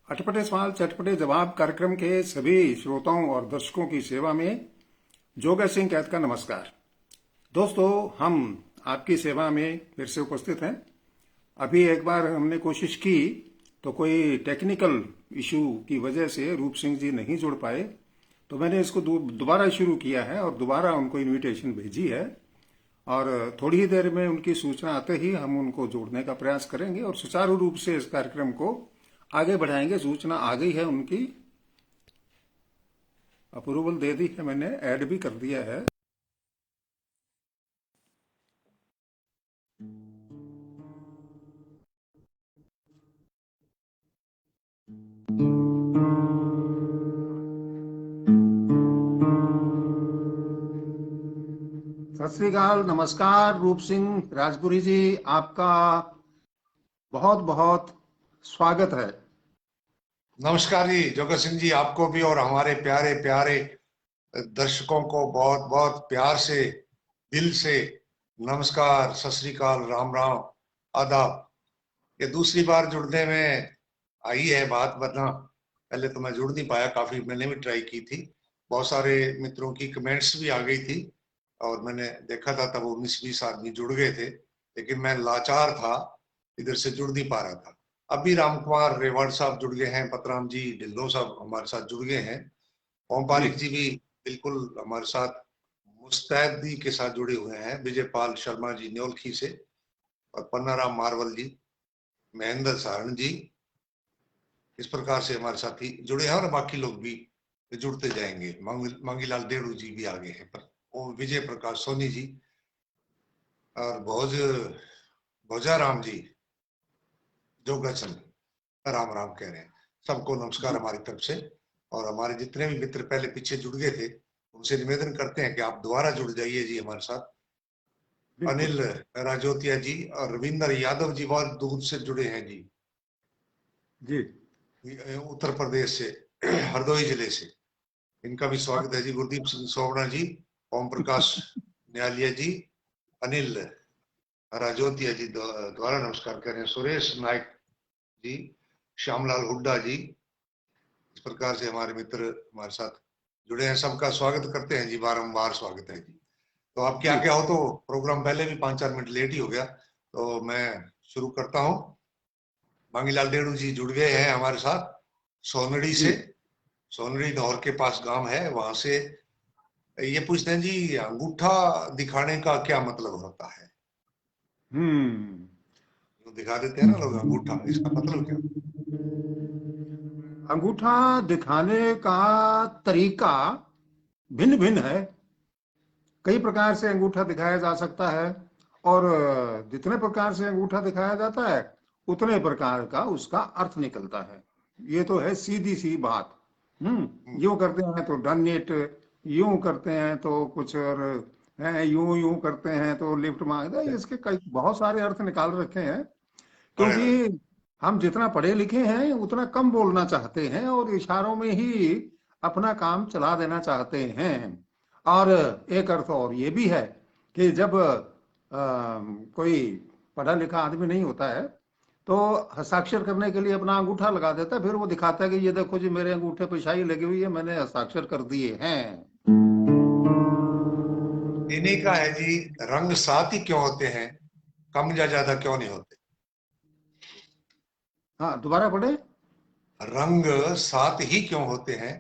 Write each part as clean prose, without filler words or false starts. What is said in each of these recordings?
अटपटे सवाल चटपटे जवाब कार्यक्रम के सभी श्रोताओं और दर्शकों की सेवा में जोगर सिंह कैद का नमस्कार। दोस्तों, हम आपकी सेवा में फिर से उपस्थित हैं। अभी एक बार हमने कोशिश की तो कोई टेक्निकल इशू की वजह से रूप सिंह जी नहीं जुड़ पाए, तो मैंने इसको दोबारा शुरू किया है और दोबारा उनको इनविटेशन भेजी है और थोड़ी ही देर में उनकी सूचना आते ही हम उनको जोड़ने का प्रयास करेंगे और सुचारू रूप से इस कार्यक्रम को आगे बढ़ाएंगे। सूचना आ गई है उनकी, अप्रूवल दे दी है, मैंने ऐड भी कर दिया है। सत श्री अकाल, नमस्कार रूप सिंह राजपुरी जी, आपका बहुत बहुत स्वागत है। नमस्कार जी जोगर सिंह जी, आपको भी और हमारे प्यारे प्यारे दर्शकों को बहुत बहुत प्यार से, दिल से नमस्कार, सत श्री अकाल, राम राम, आदाब। ये दूसरी बार जुड़ने में आई है बात, वरना पहले तो मैं जुड़ नहीं पाया। काफी मैंने भी ट्राई की थी, बहुत सारे मित्रों की कमेंट्स भी आ गई थी और मैंने देखा था तब 19-20 आदमी जुड़ गए थे, लेकिन मैं लाचार था, इधर से जुड़ नहीं पा रहा था। अभी राम कुमार रेवाड़ साहब जुड़ गए हैं, पतराम जी ढिल्लो साहब हमारे साथ जुड़ गए हैं, ओम पारिक जी भी बिल्कुल हमारे साथ मुस्तैदी के साथ जुड़े हुए हैं, विजय पाल शर्मा जी न्योलखी से, और पन्नाराम मारवल जी, महेंद्र सारण जी, इस प्रकार से हमारे साथी जुड़े हैं और बाकी लोग भी जुड़ते जाएंगे। मांगीलाल डेड़ू जी भी आगे हैं, पर वो विजय प्रकाश सोनी जी और भोजाराम जी जोगचन राम राम कह रहे हैं। सबको नमस्कार हमारी तरफ से, और हमारे जितने भी मित्र पहले पीछे जुड़ गए थे उनसे निवेदन करते हैं कि आप दोबारा जुड़ जाइए जी हमारे साथ। अनिल राजोतिया जी और रविंदर यादव जी बहुत दूर से जुड़े हैं जी, उत्तर प्रदेश से, हरदोई जिले से, इनका भी स्वागत है जी। गुरदीप सिंह सोवना जी, ओम प्रकाश न्यालिया जी, अनिल राजोतिया जी द्वारा नमस्कार कर रहे हैं, सुरेश नायक जी, श्यामलाल हुड्डा जी, इस प्रकार से हमारे मित्र हमारे साथ जुड़े हैं। सबका स्वागत करते हैं जी, बारंबार स्वागत है जी। तो आप क्या क्या हो, तो प्रोग्राम पहले भी 5-4 मिनट लेट ही हो गया, तो मैं शुरू करता हूँ। मांगीलाल डेड़ू जी जुड़ गए हैं हमारे साथ सोनड़ी से, सोनड़ी लाहौर के पास गांव है, वहां से ये पूछते हैं जी, अंगूठा दिखाने का क्या मतलब होता है? तो दिखा देते हैं ना लोग अंगूठा, इसका मतलब क्या? अंगूठा दिखाने का तरीका भिन्न भिन्न है। कई प्रकार से अंगूठा दिखाया जा सकता है और जितने प्रकार से अंगूठा दिखाया जाता है उतने प्रकार का उसका अर्थ निकलता है। ये तो है सीधी सी बात। यूं करते हैं तो डन इट, यूं करते हैं तो कुछ और है, यूं यूं करते हैं तो लिफ्ट मांगते हैं। इसके कई बहुत सारे अर्थ निकाल रखे हैं, क्योंकि हम जितना पढ़े लिखे हैं उतना कम बोलना चाहते हैं और इशारों में ही अपना काम चला देना चाहते हैं। और एक अर्थ और ये भी है कि जब कोई पढ़ा लिखा आदमी नहीं होता है तो हस्ताक्षर करने के लिए अपना अंगूठा लगा देता है, फिर वो दिखाता है कि ये देखो जी मेरे अंगूठे पे शाई लगी हुई है, मैंने हस्ताक्षर कर दिए हैं। इन्हीं का है जी, रंग सात ही क्यों होते हैं, कम या ज्यादा क्यों नहीं होते? हाँ, दोबारा पढ़े। रंग सात ही क्यों होते हैं,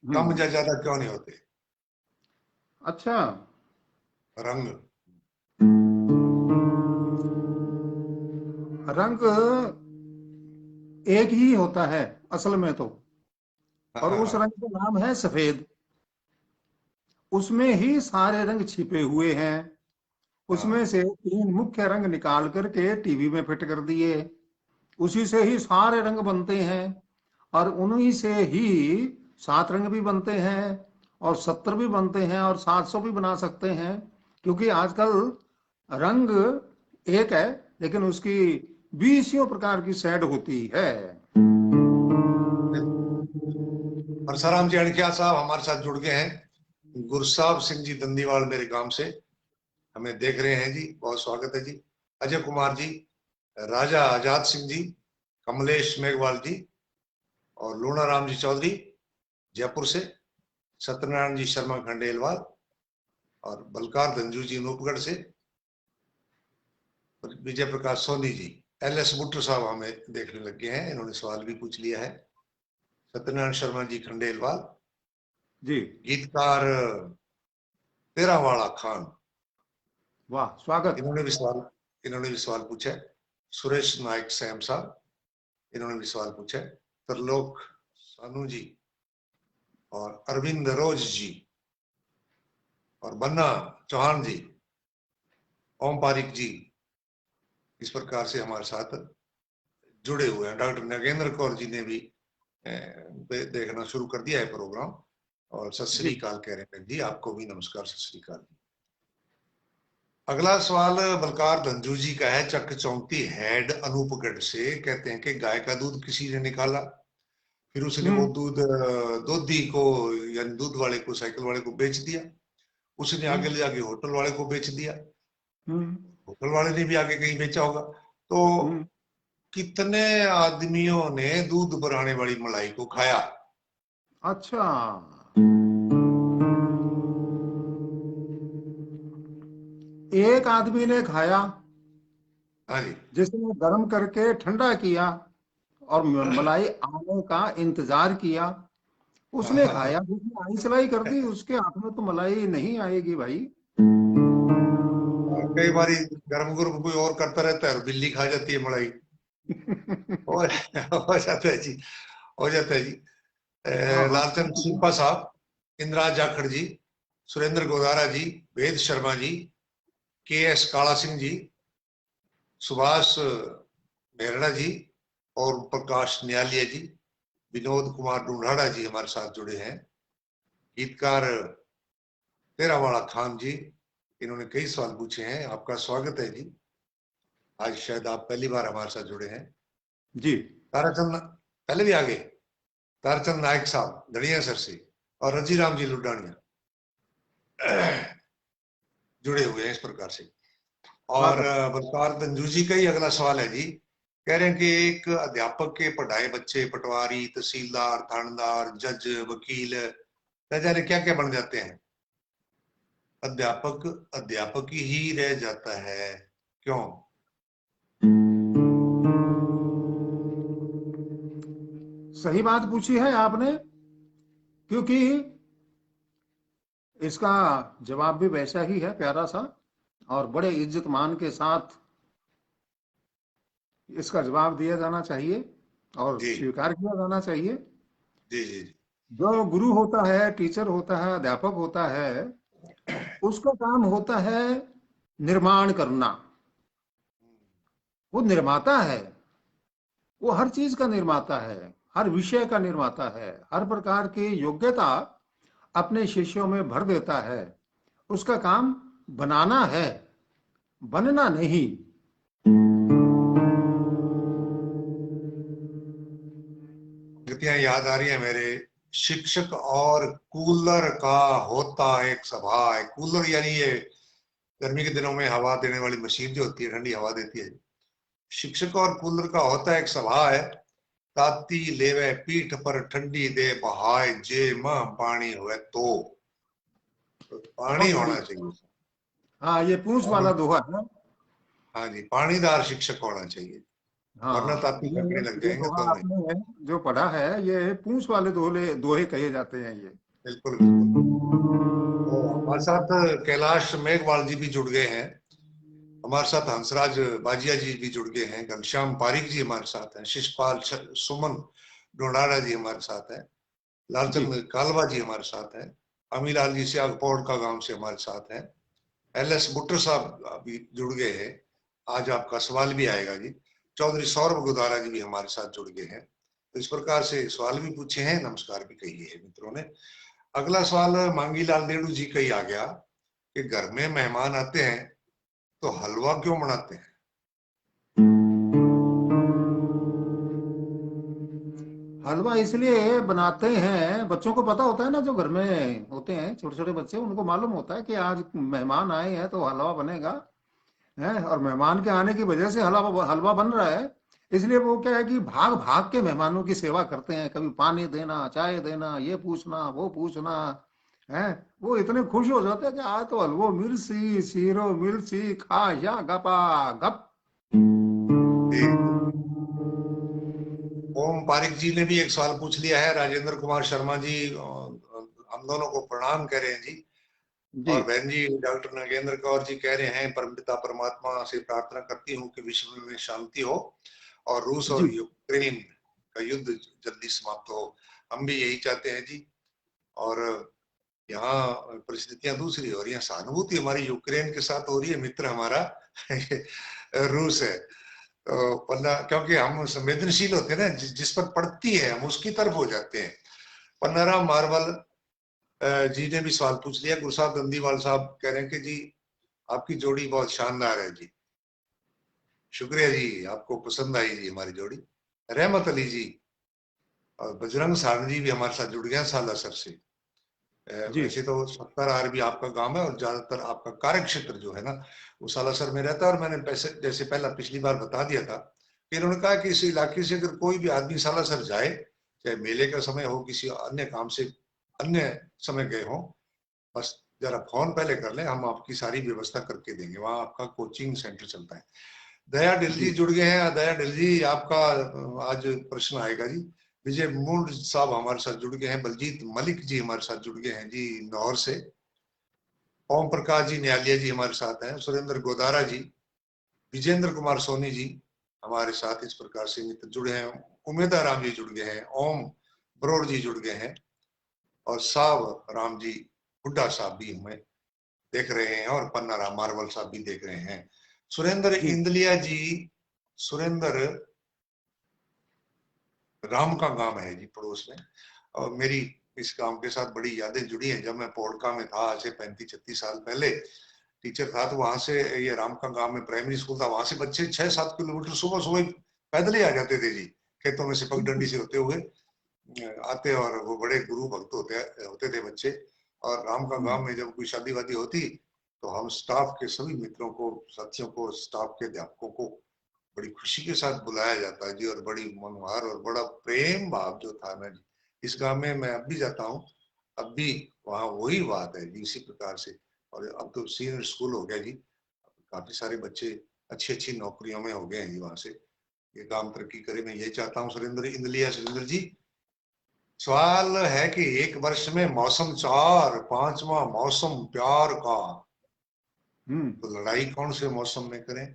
कम या ज्यादा क्यों नहीं होते? अच्छा, रंग रंग एक ही होता है असल में तो, और उस रंग का नाम है सफेद। उसमें ही सारे रंग छिपे हुए हैं। उसमें से 3 मुख्य रंग निकाल करके टीवी में फिट कर दिए, उसी से ही सारे रंग बनते हैं। और उन्हीं से ही 7 रंग भी बनते हैं और 70 भी बनते हैं और 700 भी बना सकते हैं, क्योंकि आजकल रंग एक है लेकिन उसकी 20 प्रकार की शेड होती है। परसाराम जी अणखिया साहब हमारे साथ जुड़ गए हैं, गुरसाब सिंह जी दंदीवाल मेरे गांव से हमें देख रहे हैं जी, बहुत स्वागत है जी। अजय कुमार जी, राजा आजाद सिंह जी, कमलेश मेघवाल जी, और लूणाराम जी चौधरी जयपुर से, सत्यनारायण जी शर्मा खंडेलवाल और बलकार धंजू जी नूपगढ़ से, विजय प्रकाश सोनी जी। LS बुट्टू साहब हमें देखने लग गए हैं, इन्होंने सवाल भी पूछ लिया है। सत्यनारायण शर्मा जी खंडेलवाल जी, गीतकार तेरावाड़ा खान, वाह, स्वागत। इन्होंने भी सवाल पूछा है। सुरेश नायक सैम साहब, इन्होंने भी सवाल पूछा है। त्रिलोक सानू जी और अरविंद रोज जी और बन्ना चौहान जी, ओम पारिक जी इस प्रकार से हमारे साथ जुड़े हुए हैं। डॉक्टर नागेंद्र कौर जी ने भी देखना शुरू कर दिया है प्रोग्राम, और सत श्री अकाल कह रहे हैं जी, आपको भी नमस्कार, सत श्री अकाल। अगला सवाल बलकार धंजू जी का है, चक चौंती हेड अनूपगढ़ से। कहते हैं कि गाय का दूध किसी ने निकाला, फिर उसने वो दूध दूधी को यानी दूध वाले को, साइकिल वाले को बेच दिया। उसने आगे ले जाके होटल वाले को बेच दिया, होटल वाले ने भी आगे कहीं बेचा होगा। तो कितने आदमियों ने दूध बढ़ाने वाली मलाई को खाया? अच्छा, एक आदमी ने खाया, हाँ जी, जिसने गर्म करके ठंडा किया और मलाई आने का इंतजार किया। उसने खाया, जिसने आई चलाई कर दी, उसके हाथ में तो मलाई नहीं आएगी भाई। कई बार गर्म गर्म कोई और करता रहता है और बिल्ली खा जाती है मलाई। हो जाता है जी, हो जाता है जी। हाँ हाँ, लालचंद सिंपा साहब, इंदिरा जाखड़ जी, सुरेंद्र गोदारा जी, वेद शर्मा जी, KS काला सिंह जी, सुभाष मेहरा जी और प्रकाश न्यालिया जी, विनोद कुमार ढूंढाड़ा जी हमारे साथ जुड़े हैं। गीतकार तेरावाड़ा खान जी, इन्होंने कई सवाल पूछे हैं। आपका स्वागत है जी, आज शायद आप पहली बार हमारे साथ जुड़े हैं। जी, ताराचंद पहले भी आगे, ताराचंद नायक साहब धड़िया सर से और रजीराम जी लुडानिया जुड़े हुए हैं इस प्रकार से। और स्वागत। बलकार धंजू जी का ही अगला सवाल है जी। कह रहे हैं कि एक अध्यापक के पढ़ाए बच्चे पटवारी, तहसीलदार, थानेदार, जज, वकील, न जाने क्या क्या बन जाते हैं, अध्यापक अध्यापक ही रह जाता है, क्यों? सही बात पूछी है आपने, क्योंकि इसका जवाब भी वैसा ही है, प्यारा सा, और बड़े इज्जत मान के साथ इसका जवाब दिया जाना चाहिए और जी स्वीकार किया जाना चाहिए। जी जी जी। जो गुरु होता है, टीचर होता है, अध्यापक होता है, उसका काम होता है निर्माण करना। वो निर्माता है, वो हर चीज का निर्माता है, हर विषय का निर्माता है, हर प्रकार की योग्यता अपने शिष्यों में भर देता है। उसका काम बनाना है, बनना नहीं। पंक्तियां याद आ रही है मेरे। शिक्षक और कूलर का होता एक सभा है। कूलर यानी ये गर्मी के दिनों में हवा देने वाली मशीन जो होती है, ठंडी हवा देती है। शिक्षक और कूलर का होता एक सभा है, ताती लेवे पीठ पर ठंडी दे बहाय, जे मां पानी हुए तो पानी बहुत होना बढ़िया। चाहिए। हाँ, ये पूंछ वाला पानी, दोहा है। हाँ जी, पानीदार शिक्षक होना चाहिए, वरना हाँ, ताती फटने लग ये जाएंगे दोहा तो हमें। आपने जो पढ़ा है, ये पूंछ वाले दोहे दोहे कहे जाते हैं ये। बिल्कुल बिल्कुल। तो हमारे साथ कैलाश मेघवाल जी भी जुड़ गए हैं, हमारे साथ हंसराज बाजिया जी भी जुड़ गए हैं, घनश्याम पारिक जी हमारे साथ हैं, शिषपाल सुमन डोडारा जी हमारे साथ हैं, जी, लालचंद कालवा जी हमारे साथ हैं, अमीलाल जी सियागपौड़ का गांव से हमारे साथ हैं, LS बुट्टर साहब अभी जुड़ गए हैं, आज आपका सवाल भी आएगा जी। चौधरी सौरभ गुदारा जी भी हमारे साथ जुड़ गए हैं। तो इस प्रकार से सवाल भी पूछे हैं, नमस्कार भी कही है मित्रों ने। अगला सवाल मांगी लाल देड़ू जी का ही आ गया कि घर में मेहमान आते हैं तो हलवा क्यों बनाते हैं? हलवा इसलिए बनाते हैं, बच्चों को पता होता है ना, जो घर में होते हैं छोटे छोटे बच्चे, उनको मालूम होता है कि आज मेहमान आए हैं तो हलवा बनेगा। है, और मेहमान के आने की वजह से हलवा हलवा बन रहा है। इसलिए वो क्या है कि भाग भाग के मेहमानों की सेवा करते हैं, कभी पानी देना, चाय देना, ये पूछना वो पूछना है। वो इतने खुश हो जाते हैं कि आज तो हलवो मिर्ची सीरो मिर्ची खा या गपा गप। ओम पारिक जी ने भी एक सवाल पूछ लिया है। राजेंद्र कुमार शर्मा जी हम दोनों को प्रणाम कह रहे हैं जी। जी और बहन जी डॉक्टर नागेंद्र कौर जी कह रहे हैं, परमपिता परमात्मा से प्रार्थना करती हूँ कि विश्व में शांति हो और रूस जी और यूक्रेन का युद्ध जल्दी समाप्त हो। हम भी यही चाहते हैं जी। और यहाँ परिस्थितियां दूसरी हो रही हैं। सहानुभूति हमारी यूक्रेन के साथ हो रही है, मित्र हमारा रूस है। तो पन्ना, क्योंकि हम संवेदनशील होते हैं ना, जिस पर पड़ती है हम उसकी तरफ हो जाते हैं। पन्नाराम मार्वल जी ने भी सवाल पूछ लिया। गुरुसाहिब दंदीवाल साहब कह रहे हैं कि जी आपकी जोड़ी बहुत शानदार है जी। शुक्रिया जी, आपको पसंद आई जी हमारी जोड़ी। रहमत अली जी और बजरंग साहनी जी भी हमारे साथ जुड़ गए सालासर से। जी वैसे तो 70 भी आपका गांव है और ज्यादातर आपका कार्य क्षेत्र जो है ना वो सालासर में रहता है। और मैंने पैसे जैसे पहला पिछली बार बता दिया था कि इन्होंने कहा कि इस इलाके से अगर कोई भी आदमी सालासर जाए, चाहे मेले का समय हो, किसी अन्य काम से अन्य समय गए हो, बस जरा फोन पहले कर ले, हम आपकी सारी व्यवस्था करके देंगे। वहाँ आपका कोचिंग सेंटर चलता है। दया डिल जी जी जुड़ गए हैं। दया डिल जी आपका आज प्रश्न आएगा जी। विजय मूल साहब हमारे साथ जुड़ गए हैं। बलजीत मलिक जी हमारे साथ जुड़ गए हैं जी नौर से। ओम प्रकाश जी न्यालिया जी हमारे साथ हैं। सुरेंद्र गोदारा जी, विजेंद्र कुमार सोनी जी हमारे साथ इस प्रकार से मित्र जुड़े हैं। उमेदा राम जी जुड़ गए हैं। ओम बरोड़ जी जुड़ गए हैं। और साव राम जी हुड्डा साहब भी हमें देख रहे हैं और पन्ना राम मार्वल साहब भी देख रहे हैं। सुरेंद्र जी इंदलिया जी, सुरेंद्र राम का गांव है जी पड़ोस में। और मेरी इस गांव के साथ बड़ी यादें जुड़ी हैं। जब मैं पोड़का में था आज से 35-36 साल पहले टीचर था, तो वहां से ये राम का गांव में प्राइमरी स्कूल था। वहां से बच्चे 6-7 किलोमीटर सुबह सुबह पैदल ही आ जाते थे जी, खेतों में से पगडंडी से होते हुए आते। और वो बड़े गुरु भक्त होते थे बच्चे। और राम का गांव में जब कोई शादी वादी होती तो हम स्टाफ के सभी मित्रों को, साथियों को, स्टाफ के अध्यापकों को बड़ी खुशी के साथ बुलाया जाता है जी। और बड़ी मनोहार और बड़ा प्रेम भाव जो था ना जी, इस गांव में मैं अब भी जाता हूँ, अब भी वहाँ वही बात है जी, इसी प्रकार से। और अब तो सीनियर स्कूल हो गया जी, काफी सारे बच्चे अच्छी अच्छी नौकरियों में हो गए हैं जी वहां से। ये काम तरक्की करे, मैं ये चाहता हूँ। सुरेंद्र इंदलिया सुरेंद्र जी, सवाल है कि एक वर्ष में मौसम चार, पांचवा मौसम प्यार का, तो लड़ाई कौन से मौसम में करें?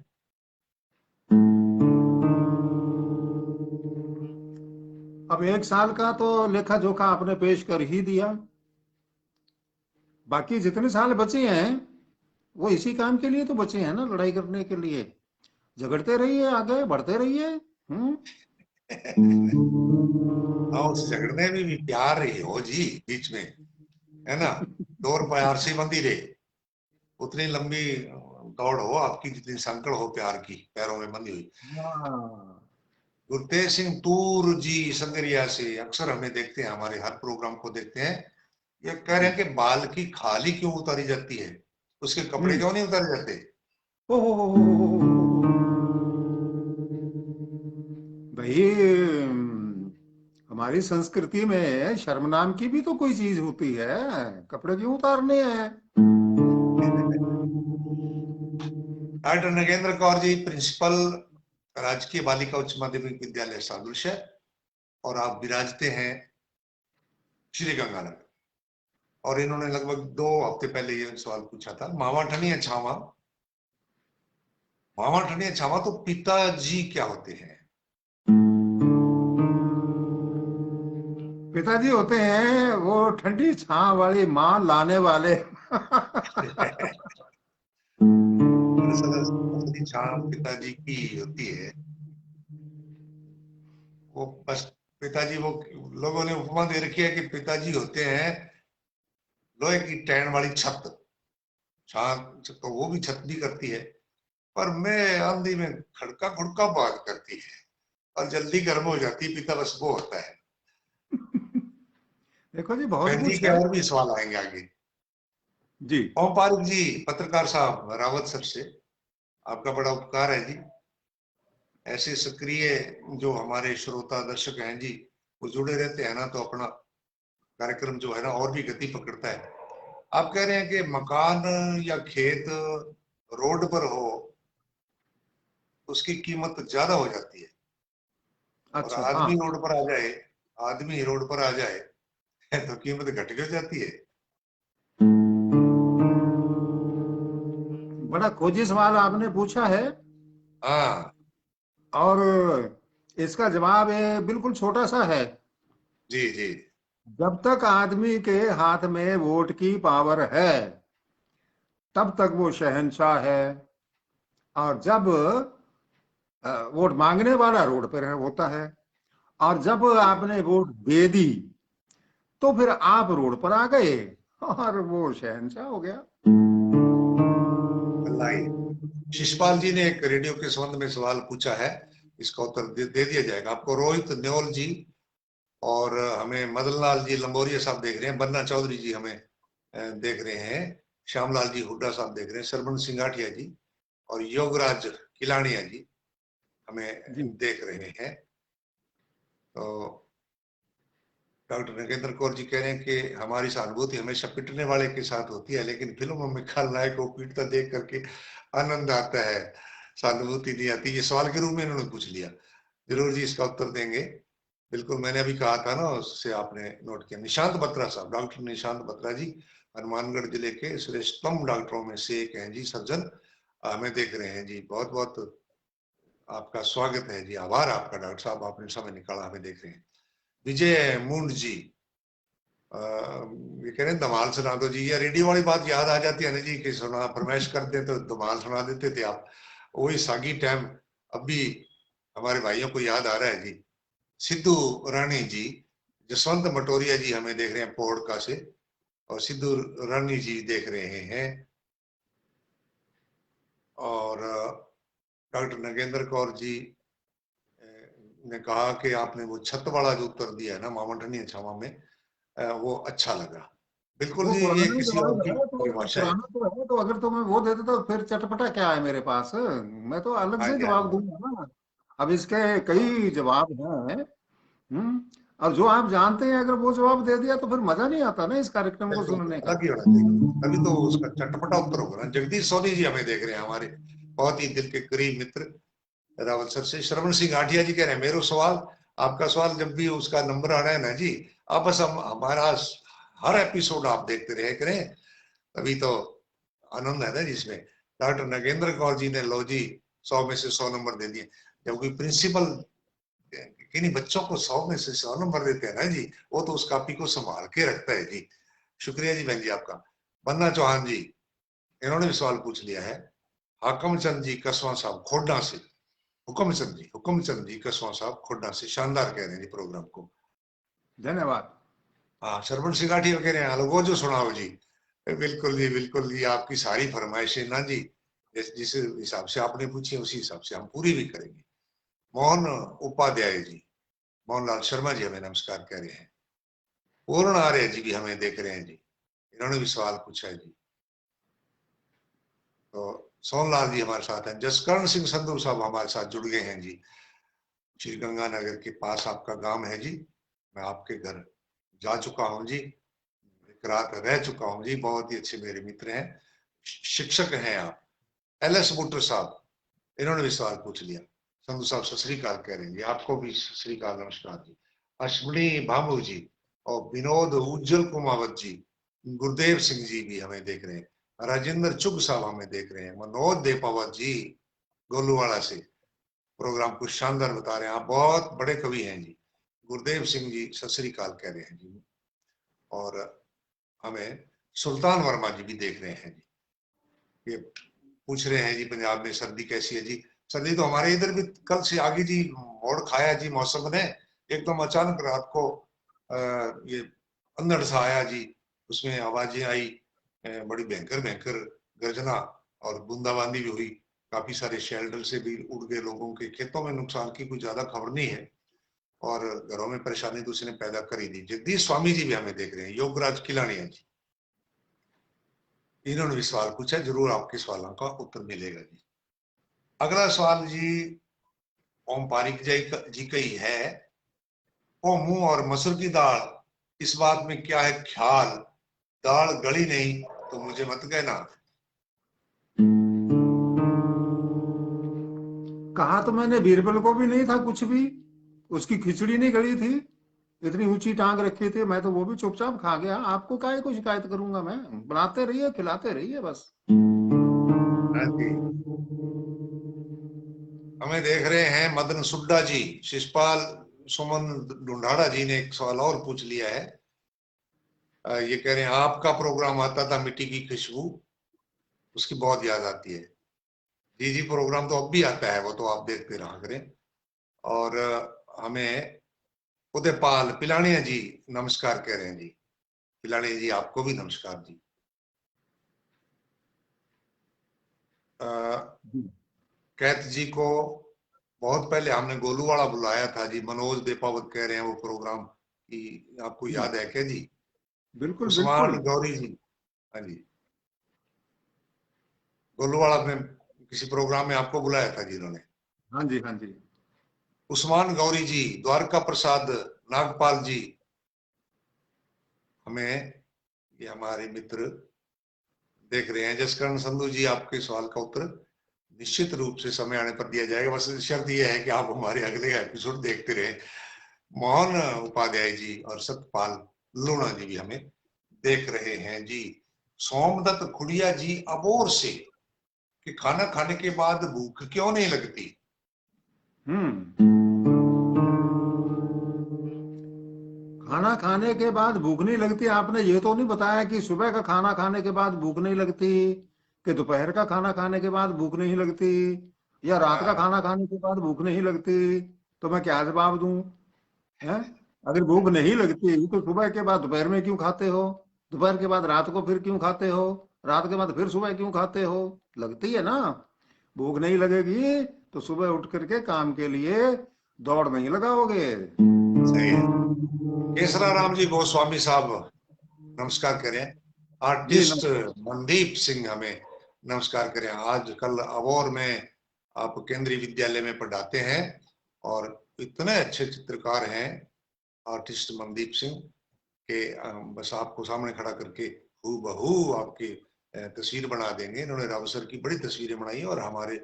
अब एक साल का तो लेखा जोखा आपने पेश कर ही दिया। बाकी जितने साल बचे हैं वो इसी काम के लिए तो बचे हैं ना, लड़ाई करने के लिए। झगड़ते रहिए, आगे बढ़ते रहिए। हाँ, उस झगड़ने में भी प्यार ही हो जी बीच में, है ना। दौर प्यार से बंधी रहे। उतनी लंबी दौड़ हो आपकी जितनी सांकड़ हो प्यार की पैरों में बंधी हुई। हाँ। गुरतेज सिंह तूर जी संगरिया से अक्सर हमें देखते हैं, हमारे हर प्रोग्राम को देखते हैं। ये कह रहे जी हैं कि बाल की खाली क्यों उतारी जाती है, उसके कपड़े क्यों नहीं उतारे जाते? ओ भाई, हमारी संस्कृति में शर्म नाम की भी तो कोई चीज होती है। कपड़े क्यों उतारने हैं? डॉक्टर नगेंद्र कौर जी, प्रिंसिपल राजकीय बालिका उच्च माध्यमिक विद्यालय सादृश्य, और आप विराजते हैं श्री गंगानगर। और इन्होंने लगभग 2 हफ्ते पहले ये सवाल पूछा था। मावा ठनिया छावा, मावा ठनिया छावा तो पिताजी क्या होते हैं? पिताजी होते हैं वो ठंडी छां वाली माँ लाने वाले। दरअसल असली छाव पिताजी की होती है। वो बस पिताजी, वो लोगों ने उपमा दे रखी है कि पिताजी होते हैं लोहे की टैन वाली छत। छात तो वो भी छत भी करती है, पर मैं आंधी में खड़का खुड़का बात करती है और जल्दी गर्म हो जाती है। पिता बस वो होता है। देखो जी, बहुत बहन जी कुछ के है। और भी सवाल आएंगे आगे। जी ओम पारुक जी, पत्रकार साहब रावत सर से, आपका बड़ा उपकार है जी। ऐसे सक्रिय जो हमारे श्रोता दर्शक हैं जी, वो जुड़े रहते हैं ना, तो अपना कार्यक्रम जो है ना और भी गति पकड़ता है। आप कह रहे हैं कि मकान या खेत रोड पर हो, उसकी कीमत ज्यादा हो जाती है, और अच्छा, हाँ। आदमी रोड पर आ जाए, आदमी रोड पर आ जाए तो कीमत घट क्यों जाती है? बड़ा खोजी सवाल आपने पूछा है। हाँ और इसका जवाब है बिल्कुल छोटा सा है। जी जी। जब तक आदमी के हाथ में वोट की पावर है, तब तक वो शहंशाह है। और जब वोट मांगने वाला रोड पर होता है, और जब आपने वोट दे दी, तो फिर आप रोड पर आ गए और वो शहंशाह हो गया। लाई शिषपाल जी ने एक रेडियो के संबंध में सवाल पूछा है, इसका उत्तर दे दिया जाएगा आपको। रोहित न्योल जी, और हमें मदन लाल जी लंबोरिया साहब देख रहे हैं, बन्ना चौधरी जी हमें देख रहे हैं, श्यामलाल जी हुड्डा साहब देख रहे हैं, सरमन सिंगाठिया जी और योगराज किलानिया जी जी। हमें देख रहे हैं। तो डॉक्टर नगेंद्र कौर जी कह रहे हैं कि हमारी सहानुभूति हमेशा पिटने वाले के साथ होती है, लेकिन फिल्मों में खलनायक को पीटता देख करके आनंद आता है, सहानुभूति नहीं आती। ये सवाल के रूप में इन्होंने पूछ लिया। जरूर जी इसका उत्तर देंगे। बिल्कुल, मैंने अभी कहा था ना, उससे आपने नोट किया। निशांत बत्रा साहब, डॉक्टर निशांत बत्रा जी हनुमानगढ़ जिले के श्रेष्ठतम डॉक्टरों में से एक हैं जी, सर्जन, हमें देख रहे हैं जी। बहुत बहुत आपका स्वागत है जी, आभार आपका डॉक्टर साहब, आपने समय निकाला, हमें देख रहे हैं। विजय मुंड जी ये कह रहे हैं धमाल सुना दो जी। ये रेडियो वाली बात याद आ जाती है ना जी, कि सुना फरमाइश करते तो धमाल सुना देते थे आप। वही सागी टाइम अब भी हमारे भाइयों को याद आ रहा है जी। सिद्धू रानी जी, जसवंत मटोरिया जी हमें देख रहे हैं पोड़का से, और सिद्धू रानी जी देख रहे हैं। और डॉक्टर नगेंद्र कौर जी ने कहा कि आपने वो छत वाला जो उत्तर दिया है ना, मावंठनीय छावा में, वो अच्छा लगा। बिल्कुल वो जी, ये पुराना किसी और जवाब की है, तो परिभाषा है। पुराना तो है, तो अगर तुम्हें वो देते तो फिर चटपटा क्या है मेरे पास। मैं तो अलग हाँ से जी हाँ जवाब जी। दूंगा ना। अब इसके हाँ, कई जवाब हैं। और जो आप जानते हैं, अगर वो जवाब दे दिया तो फिर मजा नहीं आता ना इस कार्यक्रम को बिल्कुल सुनने का। अलग ही होना चाहिए, तभी तो उसका चटपटा उत्तर होगा ना। जगदीश सोनी जी हमें देख रहे हैं, हमारे बहुत ही दिल के करीब मित्र रावल सर से। श्रवण सिंह आठिया जी कह रहे हैं, मेरो सवाल, आपका सवाल जब भी उसका नंबर आ रहा है ना जी, आप बस हम हमारा हर एपिसोड आप देखते रहे करें, तभी तो आनंद है ना जिसमें। डॉक्टर नगेंद्र कौर जी ने लो जी 100 में से 100 नंबर दे दिए। जब कोई प्रिंसिपल किन्हीं बच्चों को 100 में से 100 नंबर देते हैं ना जी, वो तो उस कॉपी को संभाल के रखता है जी। शुक्रिया जी बहन जी आपका। बन्ना चौहान जी, इन्होंने भी सवाल पूछ लिया है। हाकम चंद जी कसवा साहब खोडा से, हुक्म चंद जी कसवा साहब खोडा से, शानदार कह रहे हैं जी प्रोग्राम को। धन्यवाद। हाँ, सरवण सिंगाठी कह रहे हैं अलगो जो सुनाओ जी। बिल्कुल जी, बिल्कुल जी, आपकी सारी फरमाइशें ना जी, जिस हिसाब से आपने पूछी उसी हिसाब से हम पूरी भी करेंगे। मोहन उपाध्याय जी, मोहनलाल शर्मा जी हमें नमस्कार कह रहे हैं। पूर्ण आर्य जी भी हमें देख रहे हैं जी, इन्होंने भी सवाल पूछा है जी। तो सोनलाल जी हमारे साथ हैं। जसकर्ण सिंह संधू साहब हमारे साथ जुड़ गए हैं जी। श्री गंगानगर के पास आपका गांव है जी, मैं आपके घर जा चुका हूं जी, एक रात रह चुका हूं जी। बहुत ही अच्छे मेरे मित्र हैं, शिक्षक हैं आप। एल एस बुटर साहब, इन्होंने भी सवाल पूछ लिया। संधू साहब सत श्रीकाल कह रहे हैं जी, आपको भी सत श्रीकाल, नमस्कार जी। अश्विनी भामू जी और विनोद उज्जवल कुमावत जी, गुरुदेव सिंह जी भी हमें देख रहे हैं। राजेंद्र चुग साहब हमें देख रहे हैं। मनोज देपावत जी गोलूवाड़ा से प्रोग्राम को शानदार बता रहे हैं, आप बहुत बड़े कवि हैं जी। गुरुदेव सिंह जी सत श्रीकाल कह रहे हैं जी। और हमें सुल्तान वर्मा जी भी देख रहे हैं जी। ये पूछ रहे हैं जी पंजाब में सर्दी कैसी है जी। सर्दी तो हमारे इधर भी कल से आगे जी मोड़ खाया जी मौसम ने। एकदम अचानक रात को ये अंधड़ सा आया जी, उसमें आवाजें आई, बड़ी भयंकर भयंकर गर्जना, और बूंदाबांदी भी हुई। काफी सारे शेल्टर से भी उड़ गए लोगों के। खेतों में नुकसान की कुछ ज्यादा खबर नहीं है, और घरों में परेशानी तो उसने पैदा कर ही दी। जगदीश स्वामी जी भी हमें देख रहे हैं, योगराज किलानिया जी, इन्होंने भी सवाल पूछा। जरूर आपके सवालों का उत्तर मिलेगा जी। अगला सवाल जी ओम पारिक जी का ही है। ओ मुंह और मसूर की दाल, इस बात में क्या है ख्याल, दाल गली नहीं तो मुझे मत कहना। कहा तो मैंने बीरबल को भी नहीं था कुछ भी, उसकी खिचड़ी नहीं गली थी, इतनी ऊंची टांग रखी थी, मैं तो वो भी चुपचाप खा गया। आपको काहे को शिकायत करूंगा मैं, बनाते रहिए खिलाते रहिए बस। हाँ जी। हमें देख रहे हैं मदन सुड्डा जी। शिषपाल सुमन ढूंढाड़ा जी ने एक सवाल और पूछ लिया है। ये कह रहे हैं आपका प्रोग्राम आता था मिट्टी की खुशबू, उसकी बहुत याद आती है। जी जी, प्रोग्राम तो अब भी आता है, वो तो आप देखते रहा करें। और हमें उदयपाल पिलानिया जी नमस्कार कह रहे हैं जी। पिलानिया जी आपको भी नमस्कार जी। कैथ जी को बहुत पहले हमने गोलूवाड़ा बुलाया था जी। मनोज बेपावत कह रहे हैं वो प्रोग्राम की आपको याद है क्या जी? बिल्कुल उस्मान बिल्कुल। गौरी जी, हाँ जी, गोलूवाड़ा में किसी प्रोग्राम में आपको बुलाया था जी इन्होंने। हाँ जी हाँ जी। उस्मान गौरी जी, द्वारका प्रसाद नागपाल जी, हमें ये हमारे मित्र देख रहे हैं। जसकरण संधू जी, आपके सवाल का उत्तर निश्चित रूप से समय आने पर दिया जाएगा, बस शर्त यह है कि आप हमारे अगले एपिसोड देखते रहे। मोहन उपाध्याय जी और सतपाल लूणा जी भी हमें देख रहे हैं जी। सोमदत्त खुड़िया जी अबोर से कि खाना खाने के बाद भूख क्यों नहीं लगती? खाना खाने के बाद भूख नहीं लगती, आपने ये तो नहीं बताया कि सुबह का खाना खाने के बाद भूख नहीं लगती, कि दोपहर का खाना खाने के बाद भूख नहीं लगती, या रात का खाना खाने के बाद भूख नहीं लगती। तो मैं क्या जवाब दूं? हैं? अगर भूख नहीं लगती तो सुबह के बाद दोपहर में क्यों खाते हो? दोपहर के बाद रात को फिर क्यों खाते हो? रात के बाद फिर सुबह क्यों खाते हो? लगती है ना। भूख नहीं लगेगी तो सुबह उठ करके काम के लिए दौड़ नहीं लगाओगे। सही है। केसरा राम जी गोस्वामी साहब नमस्कार करें। जी आर्टिस्ट नमस्कार। मनदीप सिंह हमें नमस्कार करें। आज कल अबोर में आप केंद्रीय विद्यालय में पढ़ाते हैं और इतने अच्छे चित्रकार हैं आर्टिस्ट मनदीप सिंह के, बस आपको सामने खड़ा करके हूबहू आपकी तस्वीर बना देंगे। इन्होंने रावसर की बड़ी तस्वीरें बनाई और हमारे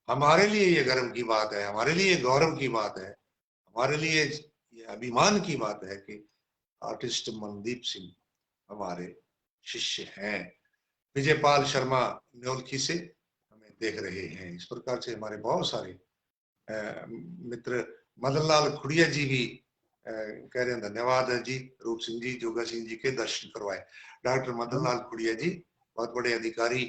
हमारे लिए ये गर्व की बात है, हमारे लिए गौरव की बात है, हमारे लिए ये अभिमान की बात है कि आर्टिस्ट मनदीप सिंह हमारे शिष्य हैं। विजयपाल शर्मा न्योलखी से हमें देख रहे हैं। इस प्रकार से हमारे बहुत सारे मित्र, मदन लाल खुड़िया जी भी कह रहे हैं धन्यवाद है जी, रूप सिंह जी जोगा सिंह जी के दर्शन करवाए। डॉक्टर मदन लाल खुड़िया जी बहुत बड़े अधिकारी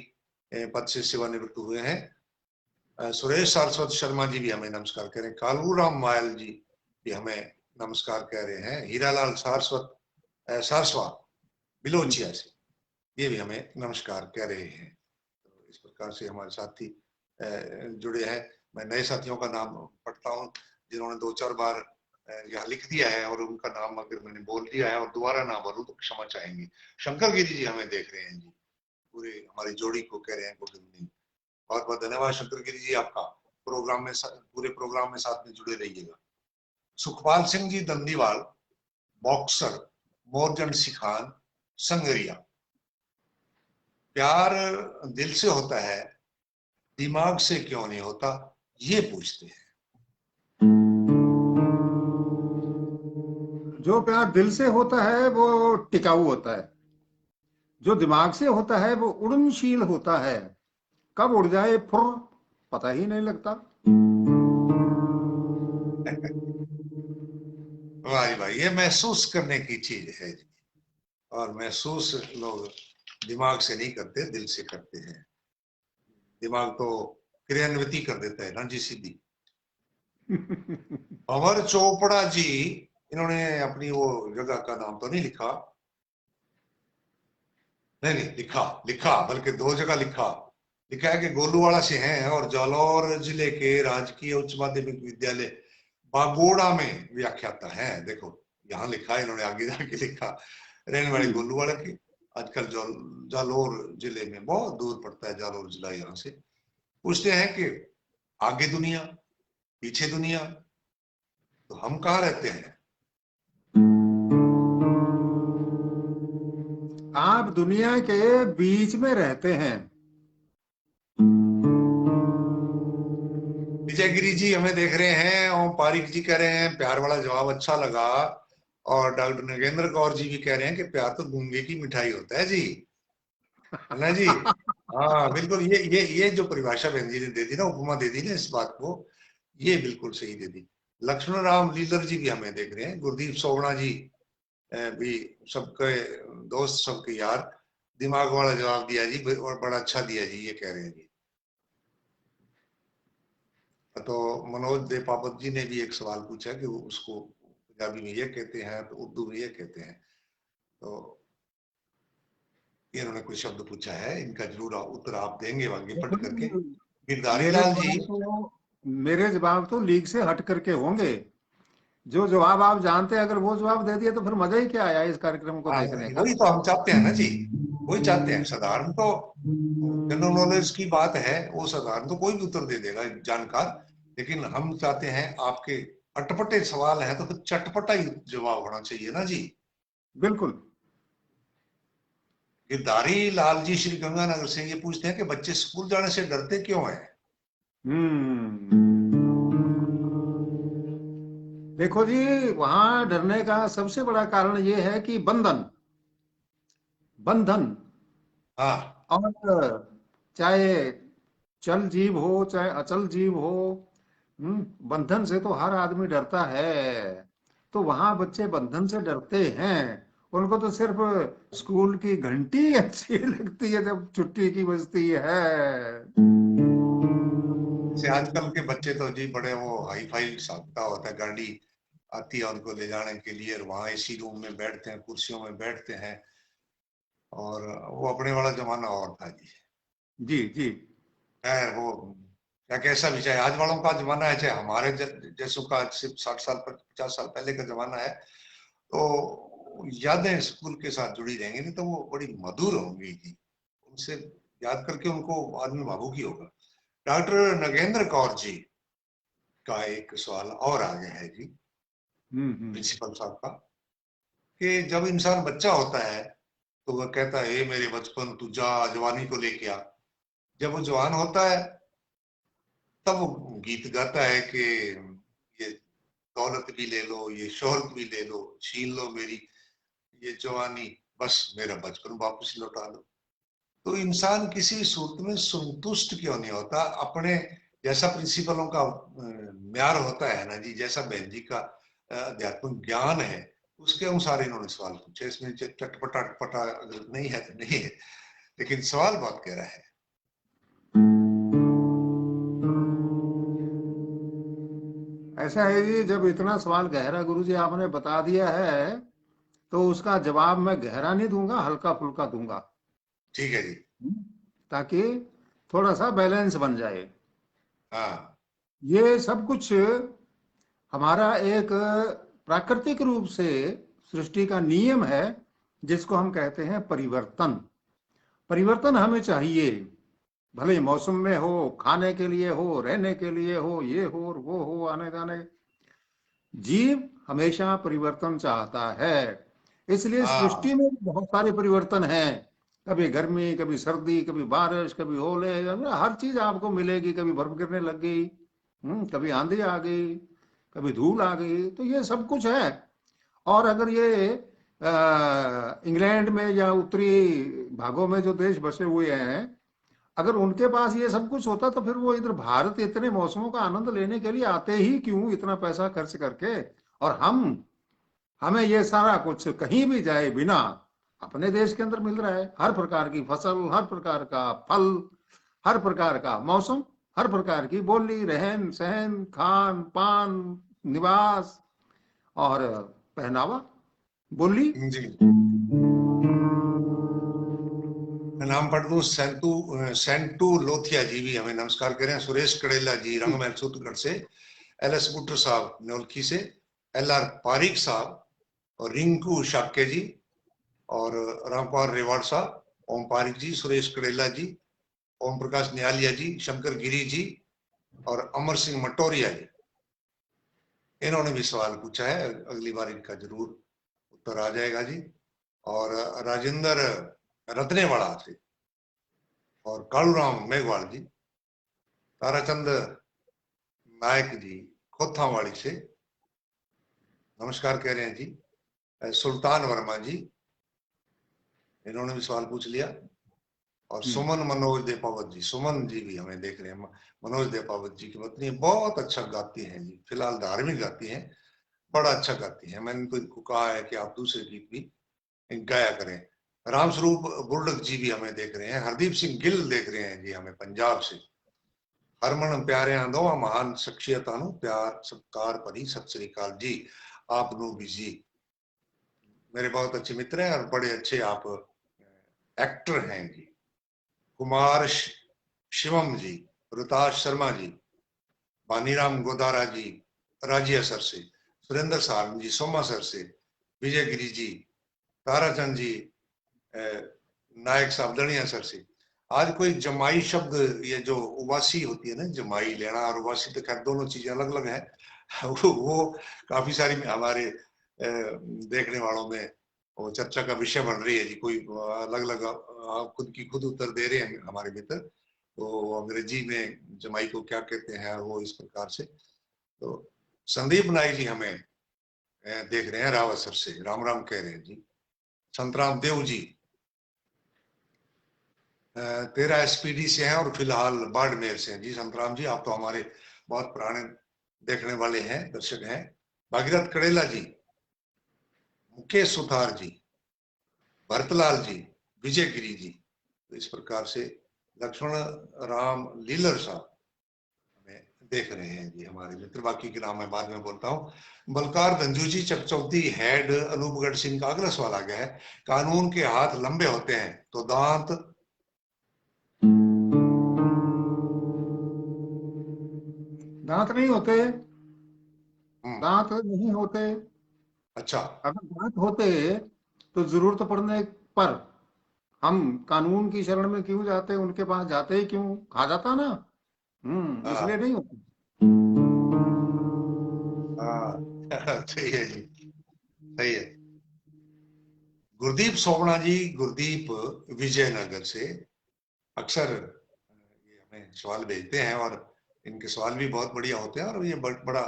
पद से सेवानिवृत्त हुए हैं। सुरेश सारस्वत शर्मा जी भी हमें नमस्कार कह रहे हैं। कालूराम मायल जी भी हमें नमस्कार कह रहे हैं। हीरालाल सारस्वत सारस्वा बिलोचिया से ये भी हमें नमस्कार कह रहे हैं। तो इस प्रकार से हमारे साथी जुड़े हैं। मैं नए साथियों का नाम पढ़ता हूँ जिन्होंने दो चार बार यहाँ लिख दिया है और उनका नाम अगर मैंने बोल दिया है और दोबारा ना बोलूं तो क्षमा चाहेंगे। शंकर गिरी जी हमें देख रहे हैं जी, पूरे हमारी जोड़ी को कह रहे हैं गुड इवनिंग। बहुत बहुत धन्यवाद शंकर गिरी जी आपका। प्रोग्राम में पूरे प्रोग्राम में साथ में जुड़े रहिएगा। सुखपाल सिंह जी दंदीवाल, बॉक्सर, मोरजन सिखान, संगरिया, प्यार दिल से होता है, दिमाग से क्यों नहीं होता, ये पूछते हैं। जो प्यार दिल से होता है वो टिकाऊ होता है, जो दिमाग से होता है वो उड़नशील होता है, कब उड़ जाए फुर पता ही नहीं लगता। भाई भाई, ये महसूस करने की चीज है जी, और महसूस लोग दिमाग से नहीं करते, दिल से करते हैं। दिमाग तो क्रियान्विति कर देता है ना जी सीधी। अमर चोपड़ा जी, इन्होंने अपनी वो जगह का नाम तो नहीं लिखा, नहीं नहीं लिखा लिखा, बल्कि दो जगह लिखा। लिखा है कि गोलूवाड़ा से हैं और जालौर जिले के राजकीय उच्च माध्यमिक विद्यालय बागोड़ा में व्याख्याता है। देखो यहाँ लिखा है इन्होंने, आगे जाके लिखा रहने वाले गोलूवाड़ा के, आजकल जालौर जिले में, बहुत दूर पड़ता है जालौर जिला यहाँ से। पूछते हैं कि आगे दुनिया, पीछे दुनिया, तो हम कहाँ रहते हैं? आप दुनिया के बीच में रहते हैं। विजय गिरी जी हमें देख रहे हैं, ओम पारिक जी कह रहे हैं प्यार वाला जवाब अच्छा लगा, और डॉक्टर नगेंद्र कौर जी भी कह रहे हैं कि प्यार तो गूंगे की मिठाई होता है जी, है ना जी? हाँ बिल्कुल, ये जो परिभाषा बहन जी ने दे दी ना, उपमा दे दी ना इस बात को, ये बिल्कुल सही दे दी। लक्ष्मण राम लीलर जी भी हमें देख रहे हैं, गुरदीप सोवणा जी भी, सबके दोस्त, सबके यार, दिमाग वाला जवाब दिया जी, और बड़ा अच्छा दिया जी, ये कह रहे हैं जी। तो मनोज दे पापत जी ने भी एक सवाल पूछा कि उसको पंजाबी में ये कहते हैं तो उर्दू में ये कहते हैं, तो इन्होंने कोई शब्द पूछा है, इनका जरूर उत्तर आप देंगे आगे पढ़ करके। गिरधारी मेरे लाल जी, जवाब तो मेरे जवाब तो लीग से हट करके होंगे। जो जवाब आप जानते हैं, अगर वो जवाब दे दिए तो फिर मजा ही क्या आया इस कार्यक्रम को हाँ देखने का। वही तो हम चाहते हैं ना जी, वही चाहते हैं। साधारण तो जनरल नॉलेज की बात है, वो साधारण तो कोई भी उत्तर दे देगा जानकार, लेकिन हम चाहते हैं आपके अटपटे सवाल है तो फिर चटपटा ही जवाब होना चाहिए ना जी। बिल्कुल। गिरधारी लाल जी श्री गंगानगर से ये पूछते हैं कि बच्चे स्कूल जाने से डरते क्यों हैं? हम्म। देखो जी, वहां डरने का सबसे बड़ा कारण ये है कि बंधन, बंधन। हाँ और चाहे चल जीव हो चाहे अचल जीव हो, बंधन से तो हर आदमी डरता है। तो वहां बच्चे बंधन से डरते हैं। उनको तो सिर्फ स्कूल की घंटी अच्छी लगती है जब छुट्टी की बजती है। जैसे आजकल के बच्चे तो जी बड़े वो हाई फाई साधता होता है, गाड़ी आती है उनको ले जाने के लिए, और वहां एसी रूम में बैठते हैं, कुर्सियों में बैठते हैं, और वो अपने वाला जमाना और था जी। जी जी। खैर वो क्या, कैसा भी, चाहे आज वालों का जमाना है, चाहे हमारे जैसों का सिर्फ 60 साल 50 साल पहले का जमाना है, तो यादें स्कूल के साथ जुड़ी रहेंगी, नहीं तो वो बड़ी मधुर होंगी जी, उनसे याद करके उनको आदमी भावुक ही होगा। डॉक्टर नगेंद्र कौर जी का एक सवाल और आ गया है जी, हम्म। प्रिंसिपल साहब का, कि जब इंसान बच्चा होता है तो वह कहता है हे मेरे बचपन तू जा जवानी को लेके आ, जब वो जवान होता है तब वो गीत गाता है कि ये दौलत भी ले लो, ये शोहरत भी ले लो, छीन लो मेरी ये जवानी, बस मेरा बचपन वापस लौटा लो। तो इंसान किसी सूरत में संतुष्ट क्यों नहीं होता अपने, जैसा प्रिंसिपलों का म्यार होता है ना जी, जैसा बहन जी का अध्यात्मिक ज्ञान है, उसके अनुसार इन्होंने सवाल पूछे। इसमें चटपटा अटपटा अगर नहीं है तो नहीं है, लेकिन सवाल बहुत गहरा है। ऐसा है जी, जब इतना सवाल गहरा गुरु जी आपने बता दिया है, तो उसका जवाब मैं गहरा नहीं दूंगा, हल्का फुल्का दूंगा। ठीक है जी। ताकि थोड़ा सा बैलेंस बन जाए। हाँ ये सब कुछ हमारा एक प्राकृतिक रूप से सृष्टि का नियम है, जिसको हम कहते हैं परिवर्तन। परिवर्तन हमें चाहिए, भले मौसम में हो, खाने के लिए हो, रहने के लिए हो, ये हो और वो हो, आने जाने। जीव हमेशा परिवर्तन चाहता है। इसलिए सृष्टि हाँ में बहुत सारे परिवर्तन हैं। कभी गर्मी, कभी सर्दी, कभी बारिश, कभी ओले, हर चीज आपको मिलेगी। कभी बर्फ गिरने लग गई, कभी आंधी आ गई, कभी धूल आ गई, तो ये सब कुछ है। और अगर ये इंग्लैंड में या उत्तरी भागों में जो देश बसे हुए हैं, अगर उनके पास ये सब कुछ होता तो फिर वो इधर भारत इतने मौसमों का आनंद लेने के लिए आते ही क्यों, इतना पैसा खर्च करके। और हमें ये सारा कुछ कहीं भी जाए बिना अपने देश के अंदर मिल रहा है। हर प्रकार की फसल, हर प्रकार का फल, हर प्रकार का मौसम, हर प्रकार की बोली, रहन सहन, खान पान, निवास और पहनावा, बोली। जी, मैं नाम पढ़ दूं, सेंटू सेंटू लोथिया जी भी हमें नमस्कार करें, सुरेश कड़ेला जी रंगमहल सूत्रगढ़ से, एल एस बुट्टर साहब नौलखी से, एल आर पारिक साहब, और रिंकू शाक्य जी, और रामपाल रेवाड़ साहब, ओम पारिक जी, सुरेश कड़ेला जी, ओम प्रकाश नियालिया जी, शंकर गिरी जी, और अमर सिंह मटोरिया जी। इन्होंने भी सवाल पूछा है, अगली बार इनका जरूर उत्तर आ जाएगा जी। और राजेंद्र रत्नेवाड़ा से और कालूराम मेघवाल जी, ताराचंद नायक जी खोथावाड़ी से नमस्कार कह रहे हैं जी। सुल्तान वर्मा जी, इन्होंने भी सवाल पूछ लिया। और सुमन मनोज देपावत जी, सुमन जी भी हमें देख रहे हैं। मनोज देपावत जी की पत्नी बहुत अच्छा गाती हैं जी, फिलहाल धार्मिक गाती हैं, बड़ा अच्छा गाती हैं। मैंने तो इनको कहा है कि आप दूसरे गीत भी गाया करें। रामस्वरूप बुर्डक जी भी हमें देख रहे हैं। हरदीप सिंह गिल देख रहे हैं जी हमें पंजाब से। हरमन प्यारे दो महान शख्सियतां नु प्यार सत्कार भरी सत श्री अकाल जी। आप नु भी जी मेरे बहुत अच्छे मित्र हैं और बड़े अच्छे आप एक्टर हैं जी। कुमार शिवम जी, रुताश शर्मा जी, बानीराम गोदारा जी राजिया सर से, सुरेंद्र साहब जी सोमा सर से, विजय गिरी जी, ताराचंद जी, नायक साहब दणिया सर से। आज कोई जमाई शब्द, ये जो उबासी होती है ना, जमाई लेना और उबासी, तो खैर दोनों चीजें अलग अलग हैं। वो काफी सारी हमारे देखने वालों में वो चर्चा का विषय बन रही है जी। कोई अलग अलग खुद की खुद उत्तर दे रहे हैं हमारे मित्र। तो अंग्रेजी में जमाई को क्या कहते हैं वो इस प्रकार से। तो संदीप नाई जी हमें देख रहे हैं रावतसर से, राम राम कह रहे हैं जी। संतराम देव जी तेरा एसपीडी से हैं और फिलहाल बाड़मेर से हैं जी। संतराम जी आप तो हमारे बहुत पुराने देखने वाले हैं, दर्शक हैं। भागीरथ कड़ेला जी, मुकेश सुथार जी, भरतलाल जी, विजय गिरी जी, तो इस प्रकार से लक्ष्मण राम लीलर साहब हमें देख रहे हैं जी हमारे मित्र। बाकी के नाम मैं बाद में बोलता हूँ। बलकार धंजू जी चकचौती हेड अनूपगढ़ सिंह का अगला सवाल आ गया है। कानून के हाथ लंबे होते हैं तो दांत दांत नहीं होते, हम्म, दांत नहीं होते। अच्छा अगर दांत होते तो जरूरत पड़ने पर हम कानून की शरण में क्यों जाते, उनके पास जाते ही क्यों, खा जाता ना। इसलिए हाँ नहीं होते। हाँ सही है जी, सही है। गुरदीप सोमना जी, गुरदीप विजयनगर से अक्सर ये हमें सवाल भेजते हैं और इनके सवाल भी बहुत बढ़िया होते हैं और ये बड़ा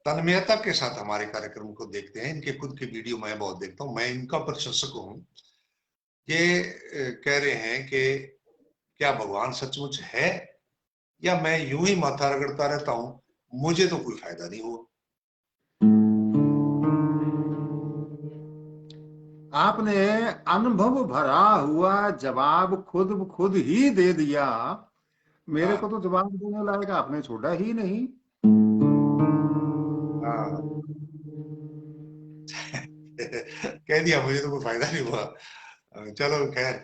तन्मयता के साथ हमारे कार्यक्रम को देखते हैं। इनके खुद के वीडियो मैं बहुत देखता हूँ, मैं इनका प्रशंसक हूँ। ये कह रहे हैं कि क्या भगवान सचमुच है या मैं यूं ही माथा रगड़ता रहता हूं, मुझे तो कोई फायदा नहीं हुआ। आपने अनुभव भरा हुआ जवाब खुद खुद ही दे दिया। मेरे को हाँ तो जवाब देने लायक आपने छोड़ा ही नहीं। हाँ कह दिया मुझे तो कोई फायदा नहीं हुआ। चलो खैर,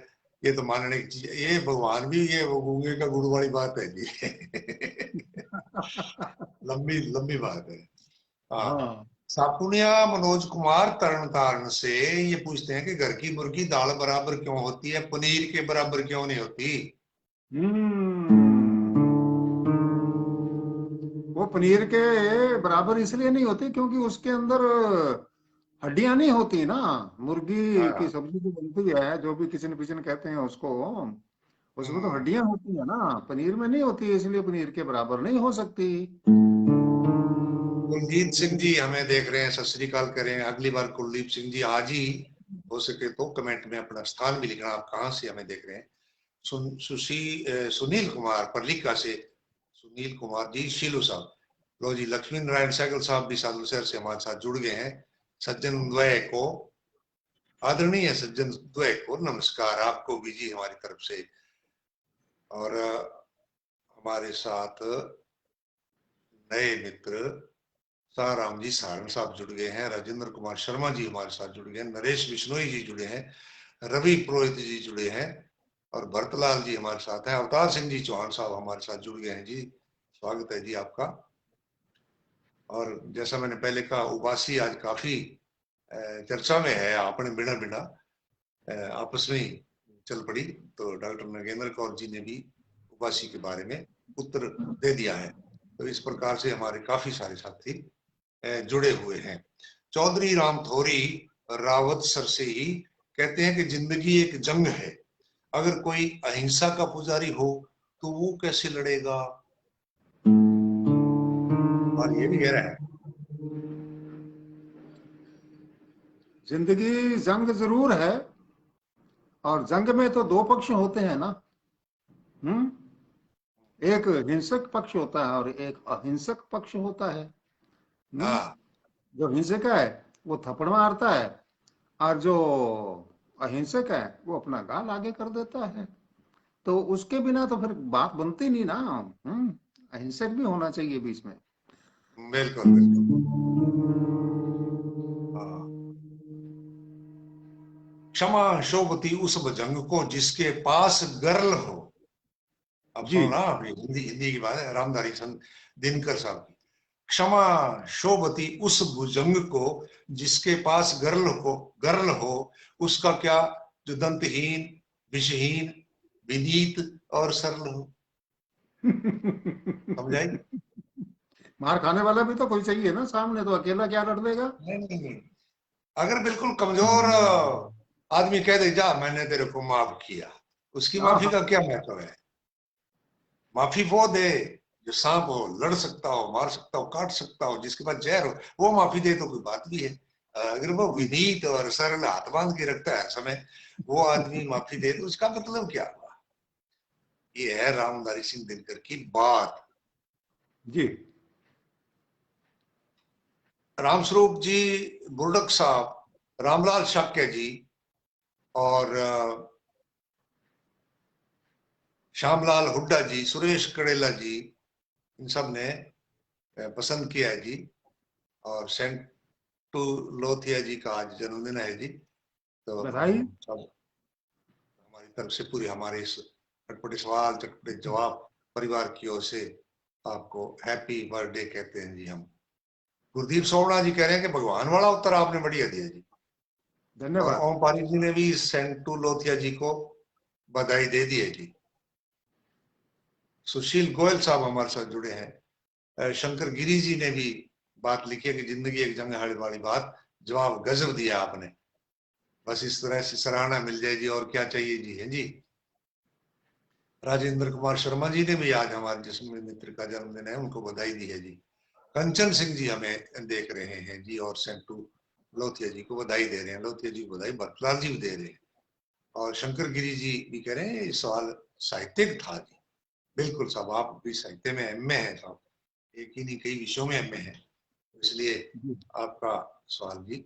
ये तो मानने की चीज, ये भगवान भी ये वो गूंगे का गुड़ वाली बात है जी। लंबी लंबी बात है। हाँ। हाँ। सापुनिया मनोज कुमार तरण तारण से ये पूछते हैं कि घर की मुर्गी दाल बराबर क्यों होती है, पनीर के बराबर क्यों नहीं होती। वो पनीर के बराबर इसलिए नहीं होती क्योंकि उसके अंदर हड्डियां नहीं होती ना। मुर्गी की हाँ सब्जी जो बनती है, जो भी किचन पिचन कहते हैं उसको, उसमें तो हम्म, हड्डियां होती है ना, पनीर में नहीं होती, इसलिए पनीर के बराबर नहीं हो सकती। कुलजीत सिंह जी हमें देख रहे हैं, सत श्री अकाल करें। अगली बार कुलदीप सिंह जी आज ही हो सके तो कमेंट में अपना स्थान भी लिखना, आप कहाँ से हमें देख रहे हैं। सुनील कुमार परलिका से, सुनील कुमार जी शीलू साहब, लो जी लक्ष्मी नारायण सहगल साहब भी साधु शहर से हमारे साथ जुड़ गए हैं। सज्जन द्वय को, आदरणीय सज्जन द्वय को नमस्कार आपको भी जी हमारी तरफ से। और हमारे साथ नए मित्र साराम जी सारण साहब जुड़ गए हैं। राजेंद्र कुमार शर्मा जी हमारे साथ जुड़ गए हैं। नरेश बिश्नोई जी जुड़े हैं। रवि पुरोहित जी जुड़े हैं और भरतलाल जी हमारे साथ हैं। अवतार सिंह जी चौहान साहब हमारे साथ जुड़ गए हैं जी, स्वागत है जी आपका। और जैसा मैंने पहले कहा, उबासी आज काफी चर्चा में है, आपने बिना बिना आपस में ही चल पड़ी। तो डॉक्टर नगेंद्र कौर जी ने भी उबासी के बारे में उत्तर दे दिया है। तो इस प्रकार से हमारे काफी सारे साथी जुड़े हुए हैं। चौधरी रामथोरी रावत सरसेई कहते हैं कि जिंदगी एक जंग है, अगर कोई अहिंसा का पुजारी हो तो वो कैसे लड़ेगा। और ये भी गहरा है। जिंदगी जंग जरूर है, और जंग में तो दो पक्ष होते हैं ना। हम्म। एक हिंसक पक्ष होता है और एक अहिंसक पक्ष होता है। हम्म। हाँ जो हिंसक है वो थप्पड़ मारता है, और जो अहिंसक है वो अपना गाल आगे कर देता है। तो उसके बिना तो फिर बात बनती नहीं ना। अहिंसक भी होना चाहिए बीच में। बिल्कुल बिल्कुल। हाँ। क्षमा शोभती उस भुजंग को जिसके पास गर्ल हो। अब जी। सुनो ना, अभी हिंदी हिंदी की बात है, रामधारी संत दिनकर साहब की। क्षमा शोभती उस भुजंग को जिसके पास गर्ल हो, उसका क्या जो दंतहीन, विषहीन, विनीत और सरल हो। समझाई? मार खाने वाला भी तो कोई चाहिए ना सामने, तो अकेला क्या लड़ देगा। नहीं नहीं नहीं, अगर बिल्कुल कमजोर आदमी कह दे जा मैंने तेरे को माफ किया, उसकी हाँ माफी हाँ। का क्या महत्व है। माफी वो दे जो सांप हो, लड़ सकता हो, मार सकता हो, काट सकता हो, जिसके पास जहर हो, वो माफी दे तो कोई बात भी है। अगर वो विनीत और सरल हाथ बांध के रखता है समय, वो आदमी माफी दे तो उसका मतलब क्या हुआ। ये है रामधारी सिंह दिनकर की बात। जी। रामस्वरूप जी, बुर्डक साहब, रामलाल शाक्य जी और श्यामलाल हुड्डा जी, सुरेश कड़ेला जी, इन सब ने पसंद किया है जी। और सेंटू लोथिया जी का आज जन्मदिन है जी। तो बधाई। हम सब हमारी तरफ से पूरी हमारे इस चटपटे सवाल चटपटे जवाब परिवार की ओर से आपको हैप्पी बर्थडे कहते हैं जी हम। गुरदीप सोवड़ा जी कह रहे हैं कि भगवान वाला उत्तर आपने बढ़िया दिया जी। और धन्यवाद। ओम पारी जी ने भी सेंटू लोथिया जी को बधाई दे दी है जी। सुशील गोयल साहब हमारे साथ जुड़े हैं। शंकर गिरी जी ने भी बात लिखी है कि जिंदगी एक जंग है वाली बात, जवाब गजब दिया आपने। बस इस तरह से सराहना मिल जाए जी, और क्या चाहिए जी। है जी। राजेंद्र कुमार शर्मा जी ने भी आज हमारे जिसमें मित्र का जन्मदिन है, उनको बधाई दी है जी। कंचन सिंह जी हमें देख रहे हैं जी, और सेंटू लोथिया जी को बधाई दे रहे हैं। लोथिया जी को बधाई, भरतलाल जी भी दे रहे हैं। और शंकर गिरी जी भी कह रहे हैं ये सवाल साहित्यिक था जी। बिल्कुल साहब, आप भी साहित्य में एमए हैं साहब, एक ही नहीं कई विषयों में एमए हैं, इसलिए जी। आपका सवाल भी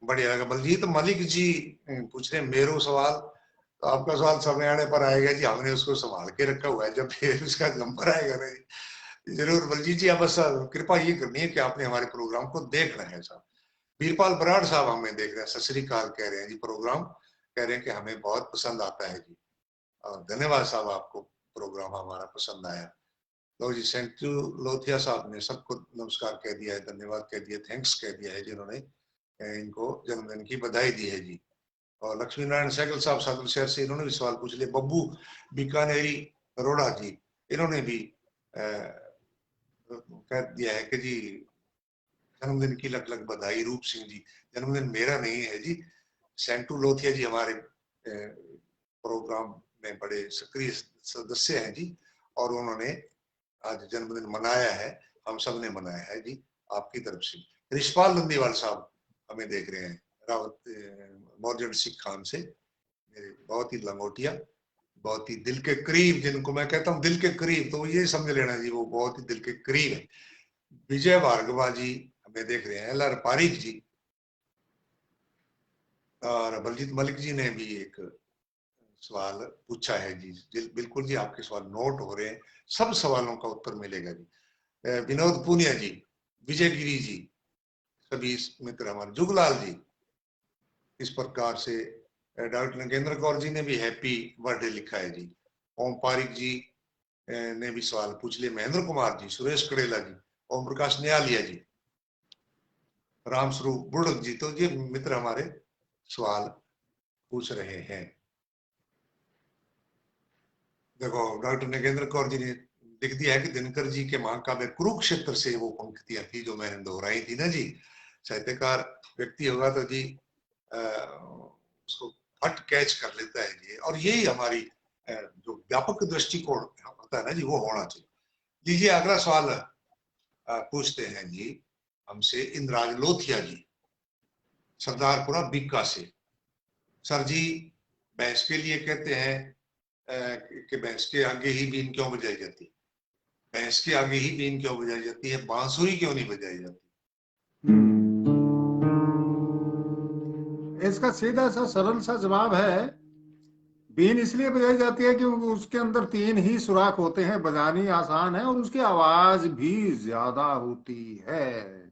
बढ़िया लगा। बलजीत मलिक जी पूछ रहे हैं मेरो सवाल, तो आपका सवाल समय आने पर आएगा जी, हमने उसको संभाल के रखा हुआ है, जब फिर उसका नंबर आएगा ना जरूर। बलजीत जी आप बस कृपा ये करनी है कि आपने हमारे प्रोग्राम को देखना है साहब। वीरपाल बराड़ साहब हमें देख रहे हैं, सत श्री अकाल कह रहे हैं जी, प्रोग्राम कह रहे हैं कि हमें बहुत पसंद आता है जी। और धन्यवाद साहब, आपको प्रोग्राम हमारा पसंद आया। लो जी, सेंटू लोथिया साहब ने सबको नमस्कार कह दिया है, धन्यवाद कह दिया, थैंक्स कह दिया है जिन्होंने इनको जन्मदिन की बधाई दी है जी। और लक्ष्मी नारायण सहगल साहब सादुल शहर से, इन्होंने भी सवाल पूछ लिया। बब्बू बीकानेरी अरोड़ा जी, इन्होंने भी कह दिया है कि जी जन्मदिन की लग लग बधाई। रूप सिंह जी, जन्मदिन मेरा नहीं है जी, सेंटू लोथिया जी हमारे प्रोग्राम में बड़े सक्रिय सदस्य हैं जी, और उन्होंने आज जन्मदिन मनाया है, हम सब ने मनाया है जी आपकी तरफ से। रिशपाल नंदीवाल साहब हमें देख रहे हैं, रावत मौजूद सिख खान से, मेरे बहुत ही लंगोटिया, बहुत ही दिल के करीब, जिनको मैं कहता हूँ दिल के करीब, तो ये समझ लेना जी वो बहुत ही दिल के करीब है। विजय भार्गवा जी हमें देख रहे हैं, एल आर पारिक जी, और बलजीत मलिक जी ने भी एक सवाल पूछा है जी। बिल्कुल जी, आपके सवाल नोट हो रहे हैं, सब सवालों का उत्तर मिलेगा जी। विनोद पूनिया जी, विजय गिरी जी, सभी मित्र हमारे, जुगलाल जी, इस प्रकार से डॉक्टर नगेंद्र कौर जी ने भी हैप्पी बर्थडे लिखा है जी। ओम पारिक जी ने भी सवाल पूछ लिए, महेंद्र कुमार जी, सुरेश कड़ेला जी, ओम प्रकाश न्यालिया जी, रामस्वरूप बुर्डक जी, तो ये मित्र हमारे सवाल पूछ रहे हैं। देखो डॉक्टर नगेंद्र कौर जी ने लिख दिया है कि दिनकर जी के महाकाव्य कुरुक्षेत्र से वो पंक्तियां थी जो मैंने दोहराई थी ना जी। साहित्यकार व्यक्ति होगा तो जी उसको फट कैच कर लेता है जी, और यही हमारी जो व्यापक दृष्टिकोण होता है ना जी, वो होना चाहिए। लीजिए अगला सवाल पूछते हैं जी हमसे इंद्राज लोथिया जी, सरदारपुरा बीका से। सर जी, भैंस के लिए कहते हैं कि भैंस के आगे ही बीन क्यों बजाई जाती है? भैंस के आगे ही बीन क्यों बजाई जाती है? बांसुरी क्यों नहीं बजाई जाती? इसका सीधा सा सरल सा जवाब है, बीन इसलिए बजाई जाती है क्योंकि उसके अंदर 3 ही सुराख होते हैं, बजानी आसान है और उसकी आवाज भी ज्यादा होती है।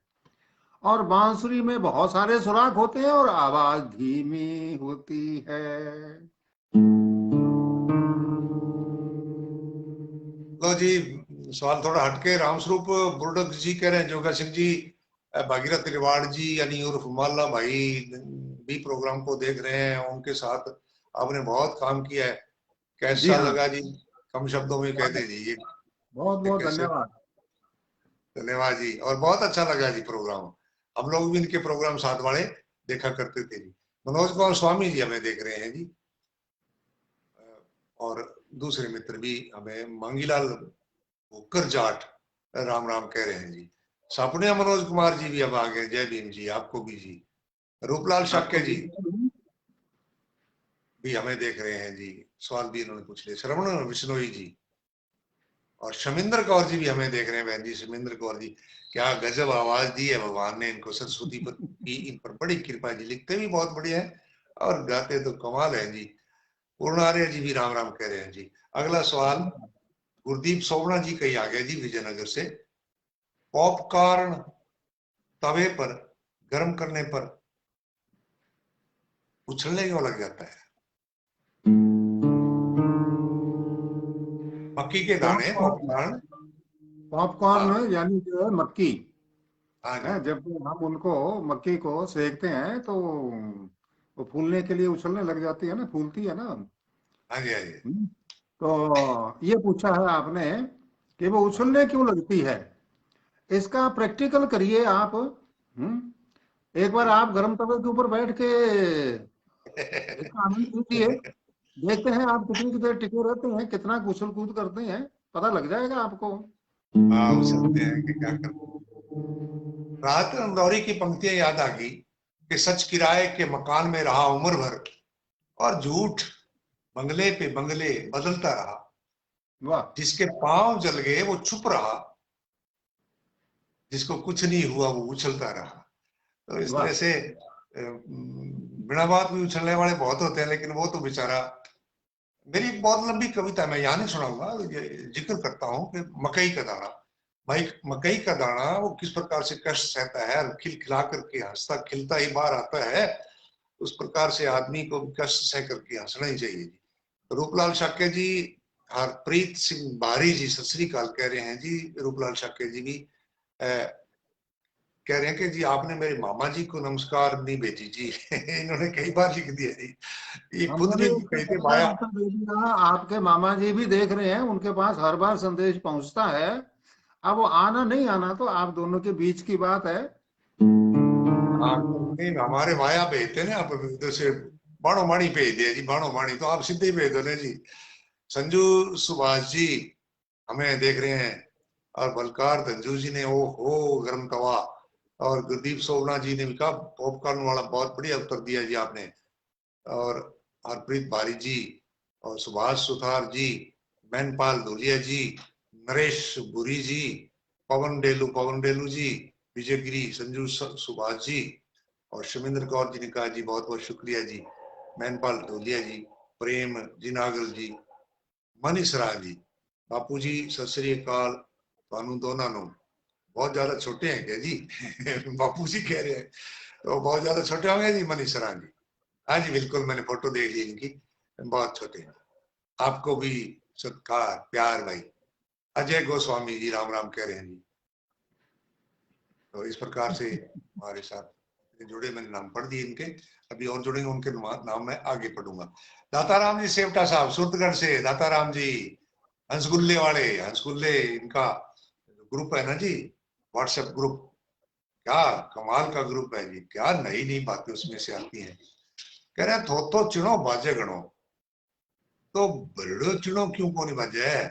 और बांसुरी में बहुत सारे सुराख होते हैं और आवाज धीमी होती है। लो जी, सवाल थोड़ा हटके। रामस्वरूप बुर्डक जी कह रहे हैं जोगा सिंह जी, भागीरथ रिवाड़ जी यानी उर्फ माला भाई भी प्रोग्राम को देख रहे हैं, उनके साथ आपने बहुत काम किया है, जी कैसा हाँ, लगा जी? कम शब्दों में कह दीजिए बहुत ये बहुत कैसे। धन्यवाद। धन्यवाद जी, और बहुत अच्छा लगा जी प्रोग्राम। हम लोग भी इनके प्रोग्राम साथ वाले देखा करते थे जी। मनोज कुमार स्वामी जी हमें देख रहे हैं जी, और दूसरे मित्र भी हमें, मांगीलाल भुक्कर जाट राम राम कह रहे हैं जी। सापुनिया मनोज कुमार जी भी अब आ गए, जय भीम जी, आपको भी जी। रूपलाल आपको शाक्य भी। जी भी हमें देख रहे हैं जी, सवाल भी इन्होंने पूछ लिया। श्रवण बिश्नोई जी और शमिंदर कौर जी भी हमें देख रहे हैं। बहन जी शमिंदर कौर जी, क्या गजब आवाज दी है भगवान ने इनको, सरस्वती पर की इन पर बड़ी कृपा जी। लिखते भी बहुत बढ़िया है और गाते तो कमाल है जी। पूर्ण आर्य जी भी राम राम कह रहे हैं जी। अगला सवाल गुरदीप सोवना जी कहीं आ गया जी, विजयनगर से। पॉपकॉर्न तवे पर गर्म करने पर उछलने क्यों लग जाता है? मक्की के दाने पॉपकॉर्न, पॉपकॉर्न। हाँ पॉपकॉर्न यानी जो है मक्की हाँ जी है, जब हम उनको मक्की को सेकते हैं तो वो फूलने के लिए उछलने लग जाती है ना, फूलती है ना। हाँ जी हाँ जी तो ये पूछा है आपने कि वो हाँ। उछलने क्यों लगती है। इसका प्रैक्टिकल करिए आप। एक बार जी। आप गर्म तवे के ऊपर बैठ के इसका आनंद लीजिए। देखते हैं आप कितनी देर टिके रहते हैं, कितना उछल कूद करते हैं, पता लग जाएगा आपको। हाँ उछलते हैं कि क्या करते हैं। राहत इंदौरी की पंक्तियां याद आ गई कि सच किराए के मकान में रहा उम्र भर, और झूठ बंगले पे बंगले बदलता रहा। वाह। जिसके पांव जल गए वो चुप रहा, जिसको कुछ नहीं हुआ वो उछलता रहा। तो इस तरह वाह। से बिना बात भी उछलने वाले बहुत होते हैं, लेकिन वो तो बेचारा। मेरी एक बहुत लंबी कविता, मैं यहाँ नहीं सुनाऊंगा, जिक्र करता हूँ कि मकई का दाना। भाई मकई का दाना वो किस प्रकार से कष्ट सहता है, खिलखिला करके हंसता खिलता ही बाहर आता है। उस प्रकार से आदमी को भी कष्ट सह करके हंसना ही चाहिए जी। रूपलाल शाक्य जी, हरप्रीत सिंह बारी जी सत श्री अकाल कह रहे हैं जी। रूपलाल शाक्य जी भी कह रहे हैं कि जी आपने मेरे मामा जी को नमस्कार नहीं भेजी जी। इन्होंने कई बार लिख दिया जी, ये खुद हमने भी नहीं उसका कहते पक्का माया। उत्तर दे दिया। आपके मामा जी भी देख रहे हैं, उनके पास हर बार संदेश पहुंचता है। अब वो आना नहीं आना तो आप दोनों के बीच की बात है। हाँ नहीं, हमारे माया भेजते ना, आप उधर से बाणो माणी भेज दिया जी, बाणो माणी तो आप सीधे ही भेज दो ना जी। संजू सुभाष जी हमें देख रहे हैं, और बलकार धंजू जी ने ओ हो गर्म तवा, और गुरदीप सोवना जी ने भी कहा पॉपकॉर्न वाला, बहुत बढ़िया उत्तर दिया जी आपने। और हरप्रीत बारी जी और सुभाष सुथार जी, मैनपाल धुलिया जी, नरेश बुरी जी, पवन डेलू जी, विजयगिरी संजू सुभाष जी, और शमिंद्र कौर जी ने कहा जी बहुत बहुत शुक्रिया जी। मैनपाल धोलिया जी, प्रेम जी नागल जी, मनीष राय जी, बापू जी सत श्री अकाल थानू दोनों नु। बहुत ज्यादा छोटे हैं क्या जी? बापू जी कह रहे हैं तो बहुत ज्यादा छोटे होंगे जी मनीष राय जी। हाँ जी बिल्कुल, मैंने फोटो देख ली इनकी, बहुत छोटे हैं। आपको भी सत्कार प्यार भाई। अजय गोस्वामी जी राम राम कह रहे हैं जी। तो इस प्रकार से हमारे साथ जुड़े, मैंने नाम पढ़ दिए इनके, अभी और जुड़ेंगे, उनके नाम मैं आगे पढ़ूंगा। दाताराम जी सेवटा साहब सुरतगढ़ से, दाताराम जी हंसगुल्ले वाले, हंसगुल्ले इनका ग्रुप है ना जी, व्हाट्सएप ग्रुप, क्या कमाल का ग्रुप है जी, क्या नई नई बातें उसमें से आती हैं। कह रहे हैं थो तो चुनो बाजे गणो, तो बरड़ो चुनो क्यों को नहीं बाजे है।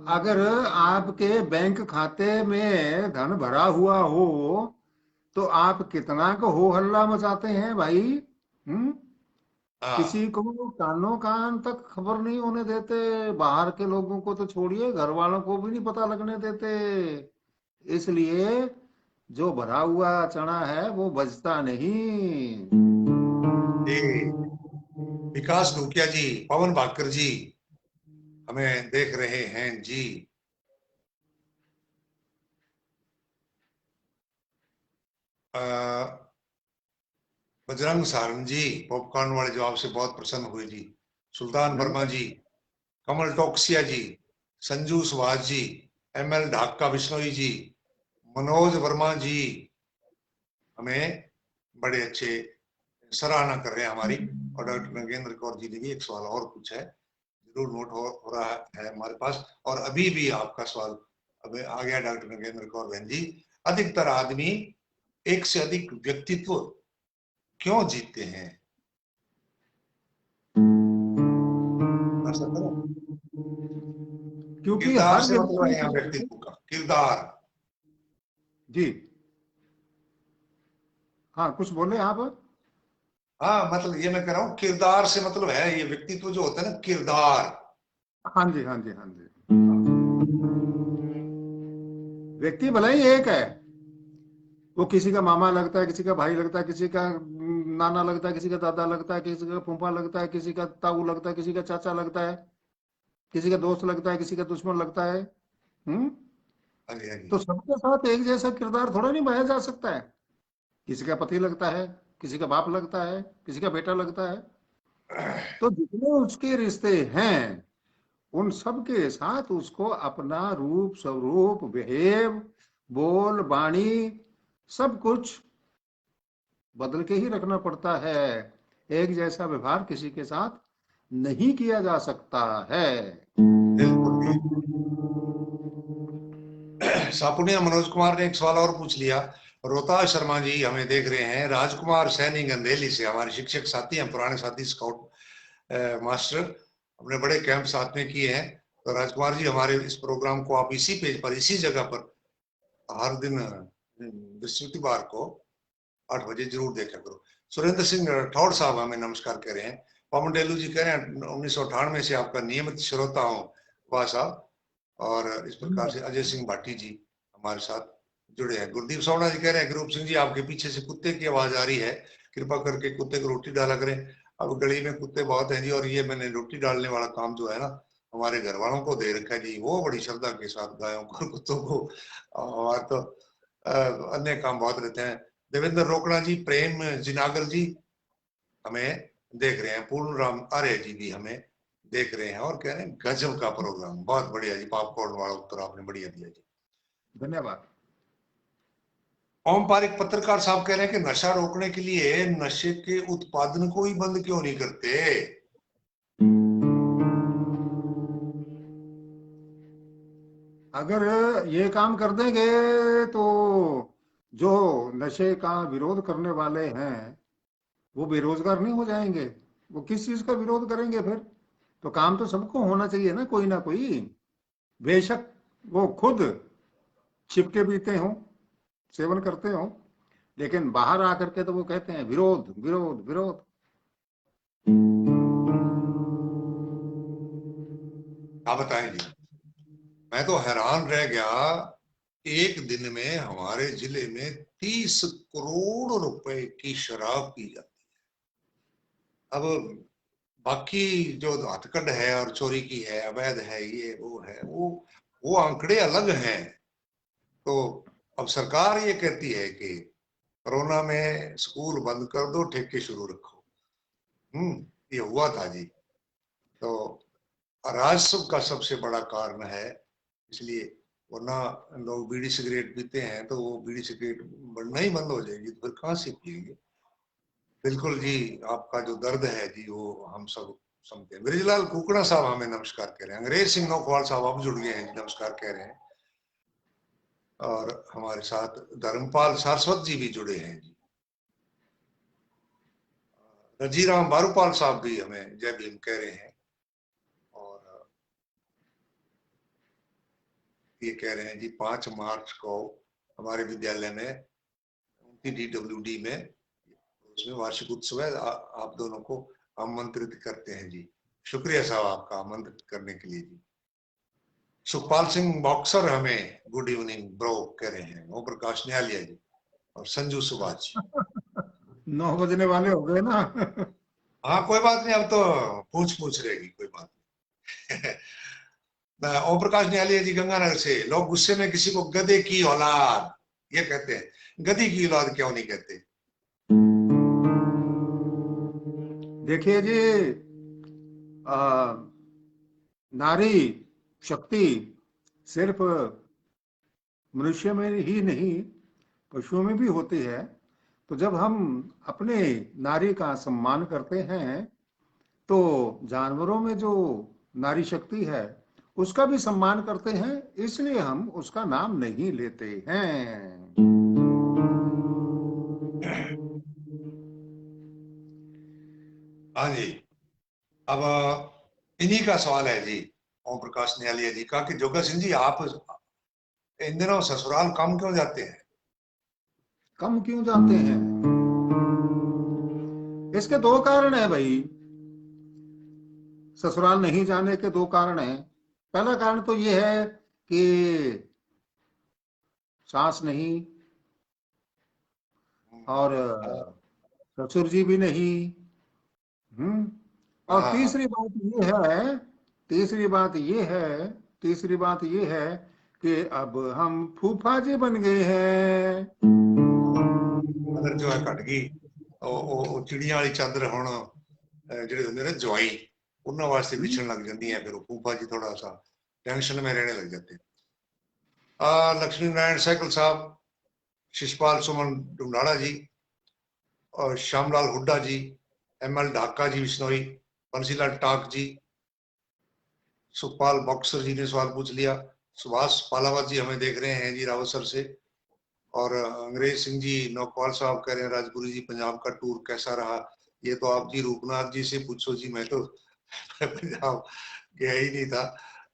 अगर आपके बैंक खाते में धन भरा हुआ हो तो आप कितना को हो हल्ला मचाते हैं भाई। हम्म। हाँ किसी को कानों कान तक खबर नहीं होने देते, बाहर के लोगों को तो छोड़िए, घर वालों को भी नहीं पता लगने देते। इसलिए जो भरा हुआ चना है वो बचता नहीं। जी, विकास धूकिया जी, पवन भाकर जी हमें देख रहे हैं जी। बजरंग सारंग जी पॉपकॉर्न वाले जवाब से बहुत प्रसन्न हुए जी। सुल्तान वर्मा धन्यवाद। जी, कमल टोक्सिया जी, संजू सुभाष जी, एमएल ढाका बिश्नोई जी, मनोज वर्मा जी हमें बड़े अच्छे सराहना कर रहे हैं हमारी। और डॉक्टर नगेंद्र कौर जी ने भी एक सवाल और पूछा है, जरूर नोट हो रहा है हमारे पास। और अभी भी आपका सवाल अब आ गया डॉक्टर नगेंद्र कौर बहन जी। अधिकतर आदमी एक से अधिक व्यक्तित्व क्यों जीतते हैं? क्योंकि किरदार हर से मतलब है यहाँ व्यक्ति। व्यक्तित्व का किरदार। जी। हाँ, कुछ बोले आप। हाँ मतलब ये मैं कह रहा हूँ किरदार से मतलब है ये व्यक्तित्व जो होता है ना, किरदार। हाँ जी, हाँ जी, हाँ जी। व्यक्ति भले ही एक है, वो किसी का मामा लगता है, किसी का भाई लगता है, किसी का नाना लगता है, किसी का दादा लगता है, किसी का फूफा लगता है, किसी का ताऊ लगता है, किसी का चाचा लगता है, किसी का दोस्त लगता है, किसी का दुश्मन लगता है। हम्म। हाँ जी हाँ जी। तो सबके साथ एक जैसा किरदार थोड़ा निभाया जा सकता है। किसी का पति लगता है, किसी का बाप लगता है, किसी का बेटा लगता है। तो जितने उसके रिश्ते हैं उन सब के साथ उसको अपना रूप स्वरूप बिहेव, बोल बाणी, सब कुछ बदल के ही रखना पड़ता है। एक जैसा व्यवहार किसी के साथ नहीं किया जा सकता है। बिल्कुल भी। सापुनिया मनोज कुमार ने एक सवाल और पूछ लिया। रोहतास शर्मा जी हमें देख रहे हैं, राजकुमार सैनी गंदेली से, हमारे शिक्षक साथी हैं, पुराने साथी, स्काउट मास्टर, अपने बड़े कैंप साथ में किए हैं। तो राजकुमार जी हमारे इस प्रोग्राम को आप इसी पेज पर, इसी जगह पर हर दिन बृहस्पतिवार को 8 बजे जरूर देखा करो। सुरेंद्र सिंह राठौड़ साहब हमें नमस्कार कह रहे हैं। पवन डेलू जी कह रहे हैं 1998 से आपका नियमित श्रोता हूँ वाह साहब। और इस प्रकार से अजय सिंह भाटी जी हमारे साथ जुड़े हैं। गुरदीप सोना जी कह रहे हैं रूप सिंह जी आपके पीछे से कुत्ते की आवाज आ रही है, कृपा करके कुत्ते को रोटी डाला करें। अब गली में कुत्ते बहुत हैं जी, और ये मैंने रोटी डालने वाला काम जो है ना हमारे घर वालों को दे रखा है जी, वो बड़ी श्रद्धा के साथ गायों को, कुत्तों को। और तो अन्य काम बहुत रहते हैं। देवेंद्र रोकड़ा जी, प्रेम जिनागर जी हमें देख रहे हैं, पूर्ण राम आर्य जी भी हमें देख रहे हैं और कह रहे हैं गजब का प्रोग्राम, बहुत बढ़िया जी, पॉपकॉर्न वाला उत्तर आपने बढ़िया दिया जी। धन्यवाद। ओम पारिक पत्रकार साहब कह रहे हैं कि नशा रोकने के लिए नशे के उत्पादन को ही बंद क्यों नहीं करते? अगर ये काम कर देंगे तो जो नशे का विरोध करने वाले हैं वो बेरोजगार नहीं हो जाएंगे। वो किस चीज का विरोध करेंगे फिर? तो काम तो सबको होना चाहिए ना, कोई ना कोई। बेशक वो खुद छिपके पीते हो, सेवन करते हो, लेकिन बाहर आकर के तो वो कहते हैं विरोध विरोध विरोध। आप बताएं जी। मैं तो हैरान रह गया, एक दिन में हमारे जिले में 30 करोड़ रुपए की शराब पी जाती है। अब बाकी जो हथकंड है और चोरी की है, अवैध है, ये वो है, वो आंकड़े अलग हैं। तो अब सरकार ये कहती है कि कोरोना में स्कूल बंद कर दो, ठेके शुरू रखो। ये हुआ था जी। तो राजस्व का सबसे बड़ा कारण है, इसलिए, वरना लोग बीड़ी सिगरेट पीते हैं तो वो बीड़ी सिगरेट नहीं बंद हो जाएगी तो फिर कहाँ से पिएंगे? बिल्कुल जी, आपका जो दर्द है जी वो हम सब समझते हैं। ब्रिजलाल कुकड़ा साहब हमें नमस्कार कह रहे हैं। अंग्रेज सिंह नौकवाल साहब अब जुड़ गए हैं जी, नमस्कार कह रहे हैं। और हमारे साथ धर्मपाल सारस्वत जी भी जुड़े हैं जी। रजीराम बारूपाल साहब भी हमें जय भीम कह रहे हैं। और ये कह रहे हैं जी 5 मार्च को हमारे विद्यालय में DWD में उसमें वार्षिक उत्सव है, आप दोनों को आमंत्रित करते हैं जी। शुक्रिया साहब आपका आमंत्रित करने के लिए जी। सुखपाल सिंह बॉक्सर हमें गुड इवनिंग ब्रो कह रहे हैं। ओम प्रकाश न्यालिया जी और संजू सुभाष। 9 बजने वाले हो गए ना। हाँ कोई बात नहीं, अब तो पूछ रहेगी, कोई बात नहीं। ओम प्रकाश न्यालिया जी गंगानगर से। लोग गुस्से में किसी को गधे की औलाद ये कहते हैं, गधी की औलाद क्यों नहीं कहते? देखिए जी, नारी शक्ति सिर्फ मनुष्य में ही नहीं, पशुओं में भी होती है। तो जब हम अपने नारी का सम्मान करते हैं, तो जानवरों में जो नारी शक्ति है उसका भी सम्मान करते हैं, इसलिए हम उसका नाम नहीं लेते हैं। हाँ जी। अब इन्हीं का सवाल है जी ओम प्रकाश न्यालिया जी का कि जोगा सिंह जी आप इन दिनों ससुराल कम क्यों जाते हैं? कम क्यों जाते हैं? इसके 2 कारण है भाई। ससुराल नहीं जाने के 2 कारण हैं। पहला कारण तो ये है कि सास नहीं, और ससुर जी भी नहीं। और हाँ हाँ। तीसरी बात ये है, तीसरी बात ये है, तीसरी बात ये है कि अब हम फूफा जी बन गए हैं। अगर जो है घट गई ਉਹ ਚਿੜੀਆਂ ਵਾਲੀ ਚਾਦਰ ਹੁਣ ਜਿਹੜੇ ਹੁੰਦੇ ਨੇ ਜਵਾਈ ਉਹਨਾਂ ਵਾਸਤੇ ਵਿਛਣ ਲੱਗ ਜਾਂਦੀਆਂ, फिर फूफा जी थोड़ा सा टेंशन में रहने लग जाते हैं। लक्ष्मी नारायण सहगल साहब, शिषपाल सुमन डुंडाड़ा जी और श्यामलाल हुड्डा जी, ML ढाका जी बिश्नोई, बंसीलाल टाक जी, सुखपाल बॉक्सर जी ने सवाल पूछ लिया। सुभाष पालावत जी हमें देख रहे हैं जी रावतसर से। और अंग्रेज सिंह जी नौकवाल साहब कह रहे हैं राजगुरु जी पंजाब का टूर कैसा रहा? ये तो आप जी रूपनाथ जी से पूछो जी, मैं तो पंजाब गया ही नहीं था।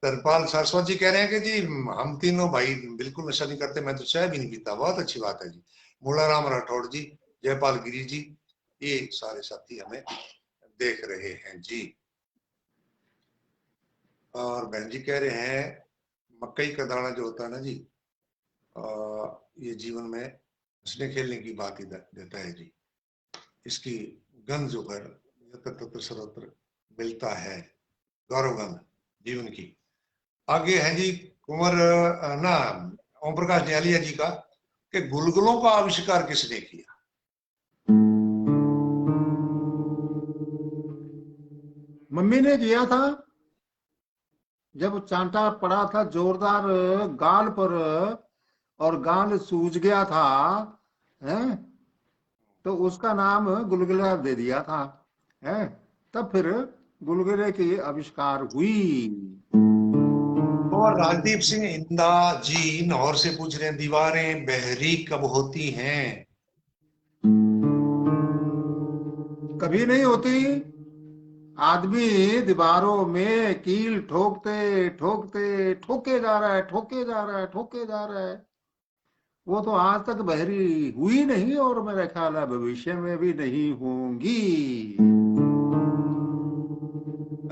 धर्मपाल सारस्वत जी कह रहे हैं कि जी हम तीनों भाई बिल्कुल नशा नहीं करते, मैं तो चाय भी नहीं पीता। बहुत अच्छी बात है जी। मूलाराम राठौड़ जी, जयपाल गिरी जी, ये सारे साथी हमें देख रहे हैं जी। और बहन जी कह रहे हैं मकई का दाना जो होता है ना जी, ये जीवन में हंसने खेलने की बात ही देता है जी। इसकी गंध जो है यत्र तत्र सर्वत्र मिलता है, गौरव गंध जीवन की। आगे है जी कुंवर ना ओम प्रकाश न्यालिया जी का कि गुलगुलों का आविष्कार किसने किया? मम्मी ने किया था। जब चांटा पड़ा था जोरदार गाल पर और गाल सूज गया था, हैं, तो उसका नाम गुलगुला दे दिया था, हैं। तब फिर गुलगुले की आविष्कार हुई। और राजदीप सिंह इंदा जी लाहौर से पूछ रहे हैं दीवारें बहरी कब होती हैं? कभी नहीं होती। आदमी दीवारों में कील ठोकते ठोकते ठोके जा रहा है, ठोके जा रहा है, ठोके जा रहा है। वो तो आज तक बहरी हुई नहीं, और मेरा ख्याल है भविष्य में भी नहीं होंगी।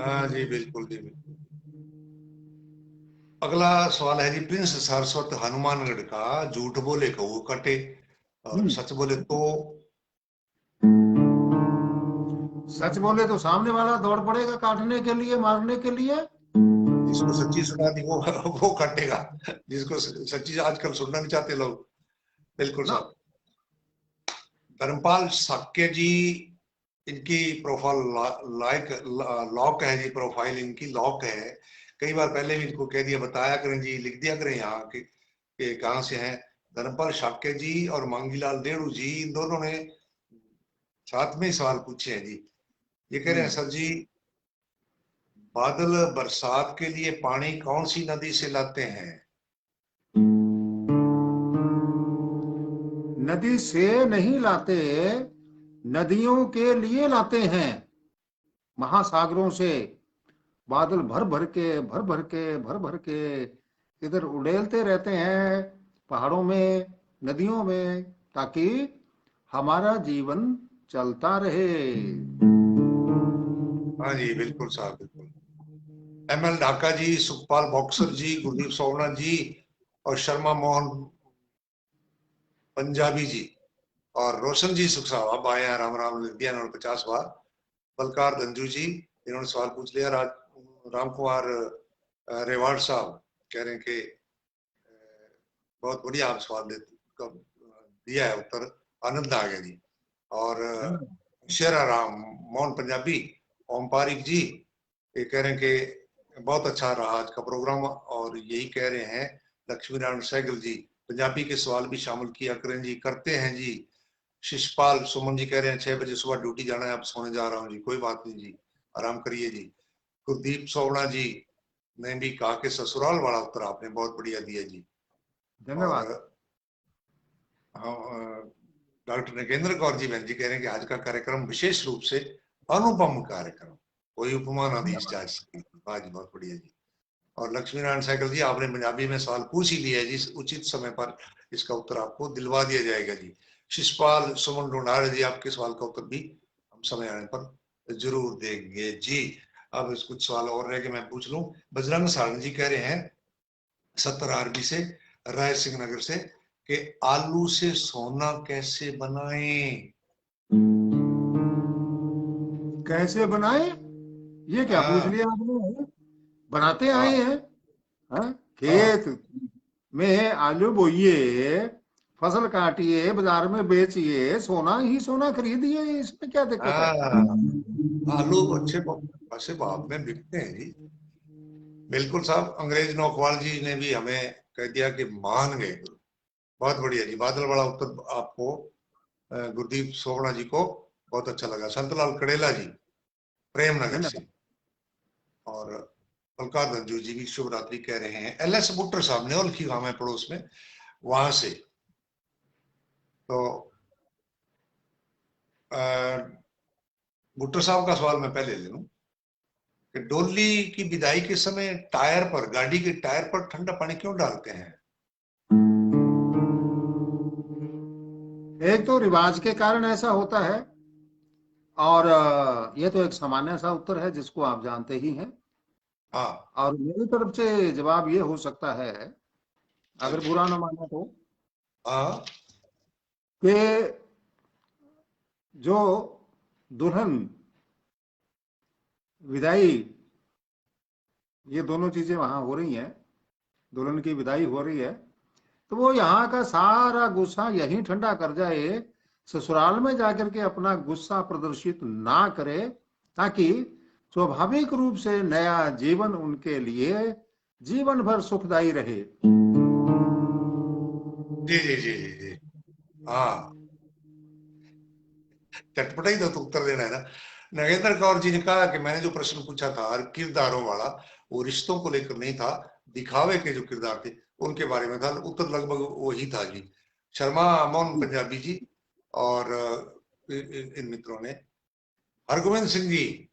हाँ जी बिल्कुल जी बिल्कुल। अगला सवाल है जी प्रिंस सारस्वत हनुमानगढ़ का। झूठ बोले कौ कटे और हम्म। सच बोले तो? सच बोले तो सामने वाला दौड़ पड़ेगा काटने के लिए, मारने के लिए। जिसको सच्ची सुना दी वो कटेगा। जिसको सच्ची आजकल सुनना नहीं चाहते लोग। बिल्कुल ना। साहब। धर्मपाल साक्य जी, इनकी प्रोफाइल लॉक है जी, प्रोफाइल इनकी लॉक है। कई बार पहले भी इनको कह दिया, बताया करें जी, लिख दिया करें यहाँ के कहाँ से हैं। धर्मपाल साक्य जी और मांगीलाल देड़ू जी, इन दोनों ने साथ में ही सवाल पूछे हैं जी। ये कह रहे हैं सर जी, बादल बरसात के लिए पानी कौन सी नदी से लाते हैं? नदी से नहीं लाते, नदियों के लिए लाते हैं, महासागरों से। बादल भर भर के भर भर के भर भर के इधर उड़ेलते रहते हैं, पहाड़ों में, नदियों में, ताकि हमारा जीवन चलता रहे। हाँ जी, बिल्कुल साहब, बिल्कुल। ML ढाका जी, सुखपाल बॉक्सर जी, गुरदीप सोमनाथ जी और शर्मा मोहन पंजाबी जी और रोशन जी सुख साहब अब आए हैं, राम राम लिख दिया इन्होंने 50 बार। बलकार धंजू जी, इन्होंने सवाल पूछ लिया। राम कुमार रेवाड़ साहब कह रहे हैं कि बहुत बढ़िया आप सवाल दिया है उत्तर, आनंद आ गया जी। और शेरा राम मोहन पंजाबी, ओम पारिक जी ये कह रहे हैं कि बहुत अच्छा रहा आज का प्रोग्राम। और यही कह रहे हैं लक्ष्मी नारायण सहगल जी, पंजाबी के सवाल भी शामिल किया करें जी। करते हैं जी। शिषपाल सुमन जी कह रहे हैं 6 बजे सुबह ड्यूटी जाना है, अब सोने जा रहा हूँ जी। कोई बात नहीं जी, आराम करिए जी। गुरदीप सोवना जी ने भी कहा कि ससुराल वाला उत्तर आपने बहुत बढ़िया दिया जी। और धन्यवाद। डॉक्टर नगेंद्र कौर जी बहन जी कह रहे हैं कि आज का कार्यक्रम विशेष रूप से अनुपम कार्यक्रम, कोई उपमा ना दी जा सकती। आज बहुत बढ़िया जी। और लक्ष्मी नारायण सहगल जी, आपने पंजाबी में सवाल पूछ ही लिया जी, उचित समय पर इसका उत्तर आपको दिलवा दिया जाएगा जी। शिषपाल सुमन ढूंढारे जी, आपके सवाल का उत्तर भी हम समय आने पर जरूर देंगे जी। अब कुछ सवाल और रह के मैं पूछ लूं। बजरंग सारण जी कह रहे हैं 70 आरबी से, राय सिंह नगर से, कि आलू से सोना कैसे बनाएं? कैसे बनाए, ये क्या पूछ हाँ लिया आपने? बनाते आए हाँ हैं। हाँ? हाँ खेत में आलू बोइए, फसल काटिए, बाजार में बेचिए, सोना ही सोना खरीदिए, इसमें क्या दिक्कत है? हाँ, आलू अच्छे खासे भाव में बिकते हैं जी। बिल्कुल साहब, अंग्रेज नौकवाल जी ने भी हमें कह दिया कि मान गए गुरु। बहुत बढ़िया जी, बादल वाला उत्तर आपको गुरदीप सोवना जी को बहुत अच्छा लगा। संतलाल कड़ेला जी प्रेम नगर धन्यवाद। से और बलकार धंजू जी भी शुभ रात्रि कह रहे हैं। LS बुट्टर साहब ने और गांव है पड़ोस में, वहां से। तो बुट्टर साहब का सवाल मैं पहले ले लूं कि डोली की विदाई के समय टायर पर, गाड़ी के टायर पर ठंडा पानी क्यों डालते हैं? एक तो रिवाज के कारण ऐसा होता है, और ये तो एक सामान्य सा उत्तर है जिसको आप जानते ही हैं। हाँ और मेरी तरफ से जवाब ये हो सकता है, अगर बुरा ना माना तो, हाँ कि जो दुल्हन विदाई, ये दोनों चीजें वहां हो रही हैं, दुल्हन की विदाई हो रही है, तो वो यहाँ का सारा गुस्सा यहीं ठंडा कर जाए, ससुराल में जाकर के अपना गुस्सा प्रदर्शित ना करे, ताकि स्वाभाविक रूप से नया जीवन उनके लिए जीवन भर सुखदायी रहे। जी जी जी जी जी। हाँ, चटपटा ही तो उत्तर देना है ना। नगेंद्र कौर जी ने कहा कि मैंने जो प्रश्न पूछा था किरदारों वाला, वो रिश्तों को लेकर नहीं था, दिखावे के जो किरदार थे उनके बारे में था। उत्तर लगभग वही था जी। शर्मा अमोन पंजाबी जी और इन मित्रों ने। हरगोविंद सिंह जी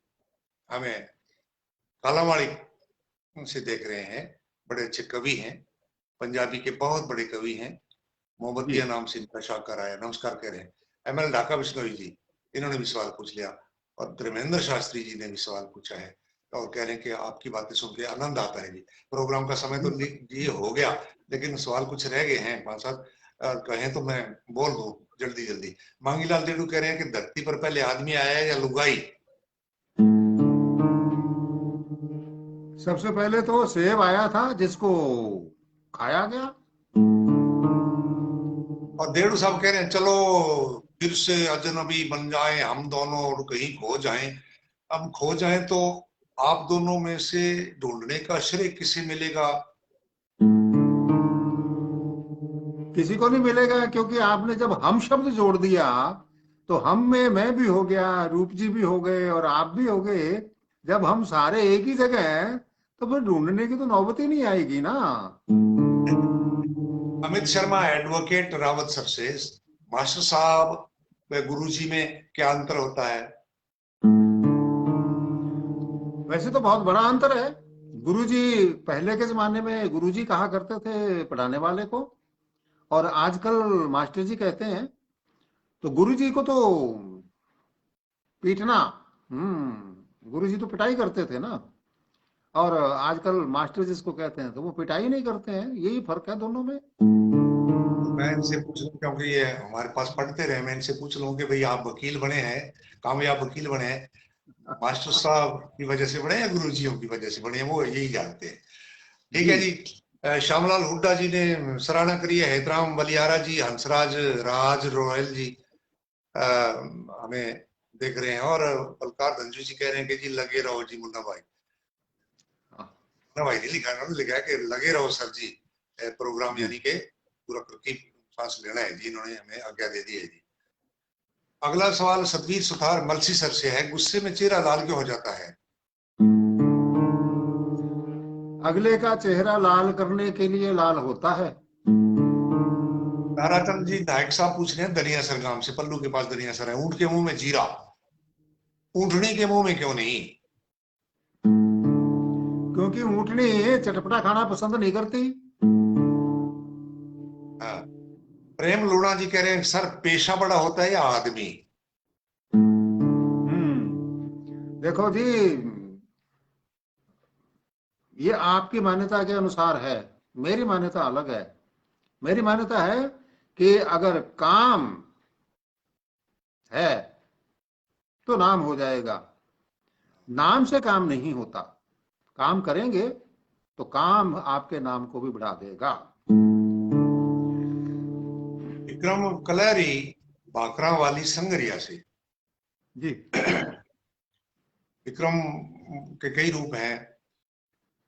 हमें कालावाड़ी से देख रहे हैं, बड़े अच्छे कवि हैं, पंजाबी के बहुत बड़े कवि हैं। जी। मोहम्मदिया नाम से इनका शाकर आया, नमस्कार कह रहे हैं। ML ढाका बिश्नोई जी, इन्होंने भी सवाल पूछ लिया। और धर्मेंद्र शास्त्री जी ने भी सवाल पूछा है और कह रहे हैं कि आपकी बातें सुन के आनंद आता है जी। प्रोग्राम का समय तो जी हो गया, लेकिन सवाल कुछ रह गए हैं 5-7, कहें तो मैं बोल दूं जल्दी जल्दी। मांगीलाल देडू कह रहे हैं कि धरती पर पहले आदमी आया है या लुगाई? सबसे पहले तो सेब आया था जिसको खाया गया। और देडू साहब कह रहे हैं चलो फिर से अजनबी बन जाएं हम दोनों और कहीं खो जाएं। अब खो जाएं तो आप दोनों में से ढूंढने का श्रेय किसे मिलेगा? किसी को नहीं मिलेगा, क्योंकि आपने जब हम शब्द जोड़ दिया तो हम में मैं भी हो गया, रूप जी भी हो गए और आप भी हो गए। जब हम सारे एक ही जगह हैं तो फिर ढूंढने की तो नौबत ही नहीं आएगी ना। अमित शर्मा एडवोकेट रावत सर से, मास्टर साहब व गुरुजी में क्या अंतर होता है? वैसे तो बहुत बड़ा अंतर है। गुरुजी, पहले के जमाने में गुरुजी कहा करते थे पढ़ाने वाले को, और आजकल मास्टर जी कहते हैं। तो गुरुजी को तो पीटना, गुरुजी तो पिटाई करते थे ना, और आजकल मास्टर जिसको कहते हैं तो वो पिटाई नहीं करते हैं। यही फर्क है दोनों में। तो मैं इनसे पूछ लूं, क्योंकि ये हमारे पास पढ़ते रहे, मैं इनसे पूछ लूं कि भाई आप वकील बने हैं, कामयाब वकील बने हैं, मास्टर साहब की वजह से बने या गुरुजियों की वजह से बने हैं, वो यही जानते हैं। ठीक जी। है जी। श्यामलाल हुड्डा जी ने सराहना करी है, हेतराम बलियारा जी, हंसराज राज रोयल जी हमें देख रहे हैं, और बलकार धंजू जी कह रहे हैं कि जी लगे रहो जी मुन्ना भाई। मुन्ना भाई नहीं लिखा, उन्होंने लिखा है कि लगे रहो सर जी प्रोग्राम, जी। यानी कि पूरा करके सांस लेना है जी, इन्होंने हमें आज्ञा दे दी है जी। अगला सवाल सतवीर सुथार मलसी सर से है, गुस्से में चेहरा लाल क्यों हो जाता है? अगले का चेहरा लाल करने के लिए लाल होता है। ताराचंद जी नायक साहब पूछ रहे हैं दनिया सर गांव से, पल्लू के पास दनिया सर है, ऊंट के मुंह में जीरा, ऊंटनी के मुंह में क्यों नहीं? क्योंकि ऊँटनी चटपटा खाना पसंद नहीं करती। हाँ। प्रेम लूणा जी कह रहे हैं सर पेशा बड़ा होता है या आदमी? देखो जी, ये आपकी मान्यता के अनुसार है, मेरी मान्यता अलग है। मेरी मान्यता है कि अगर काम है तो नाम हो जाएगा। नाम से काम नहीं होता। काम करेंगे तो काम आपके नाम को भी बढ़ा देगा। विक्रम कलरी बाकरा वाली संगरिया से। जी। विक्रम के कई रूप हैं,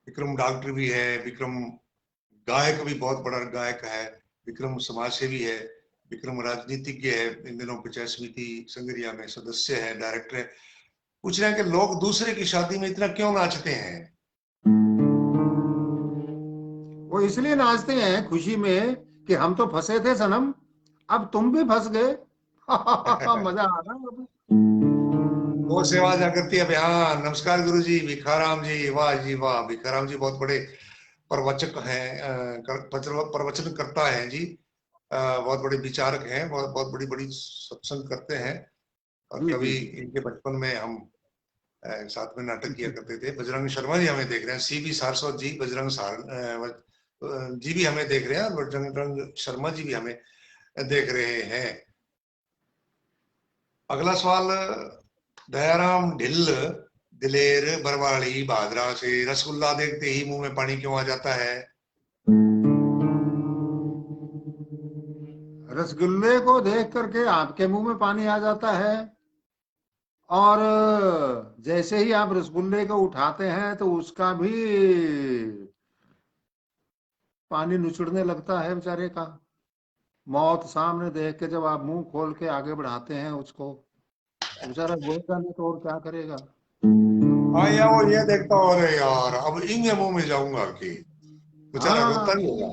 विक्रम डॉक्टर भी है, विक्रम गायक भी बहुत बड़ा गायक है, विक्रम समाज सेवी है, विक्रम राजनीतिज्ञ है, इन दिनों पंचायत समिति संगरिया में सदस्य है, डायरेक्टर है। पूछ रहे हैं कि लोग दूसरे की शादी में इतना क्यों नाचते हैं? वो इसलिए नाचते हैं खुशी में कि हम तो फंसे थे सनम, अब तुम भी फंस गए। मजा आ रहा है अब। गौ सेवा जागृति अभियान, नमस्कार गुरु जी, भिखाराम जी, वाह जी वाह, भिखाराम जी बहुत बड़े प्रवचक हैं, प्रवचन करता है जी, बहुत बड़े विचारक हैं, बहुत बहुत बड़ी बड़ी सत्संग करते हैं। और जी जी कभी जी। इनके बचपन में हम साथ में नाटक किया करते थे। बजरंग शर्मा जी हमें देख रहे हैं, सीबी सारस्वत जी, जी भी हमें देख रहे हैं, और बजरंग शर्मा जी भी हमें देख रहे हैं। अगला सवाल दयाराम ढिल दिलेर बरवाड़ी भादरा से, रसगुल्ला देखते ही मुंह में पानी क्यों आ जाता है? रसगुल्ले को देख करके आपके मुंह में पानी आ जाता है, और जैसे ही आप रसगुल्ले को उठाते हैं तो उसका भी पानी नुचड़ने लगता है बेचारे का। मौत सामने देख के जब आप मुंह खोल के आगे बढ़ाते हैं उसको, तो बेचारा बोलेगा नहीं तो और क्या करेगा। हाँ, या वो ये देखता हो, अरे यार अब इंगे मुंह में जाऊंगा कि, बेचारा रोता हाँ। नहीं होगा।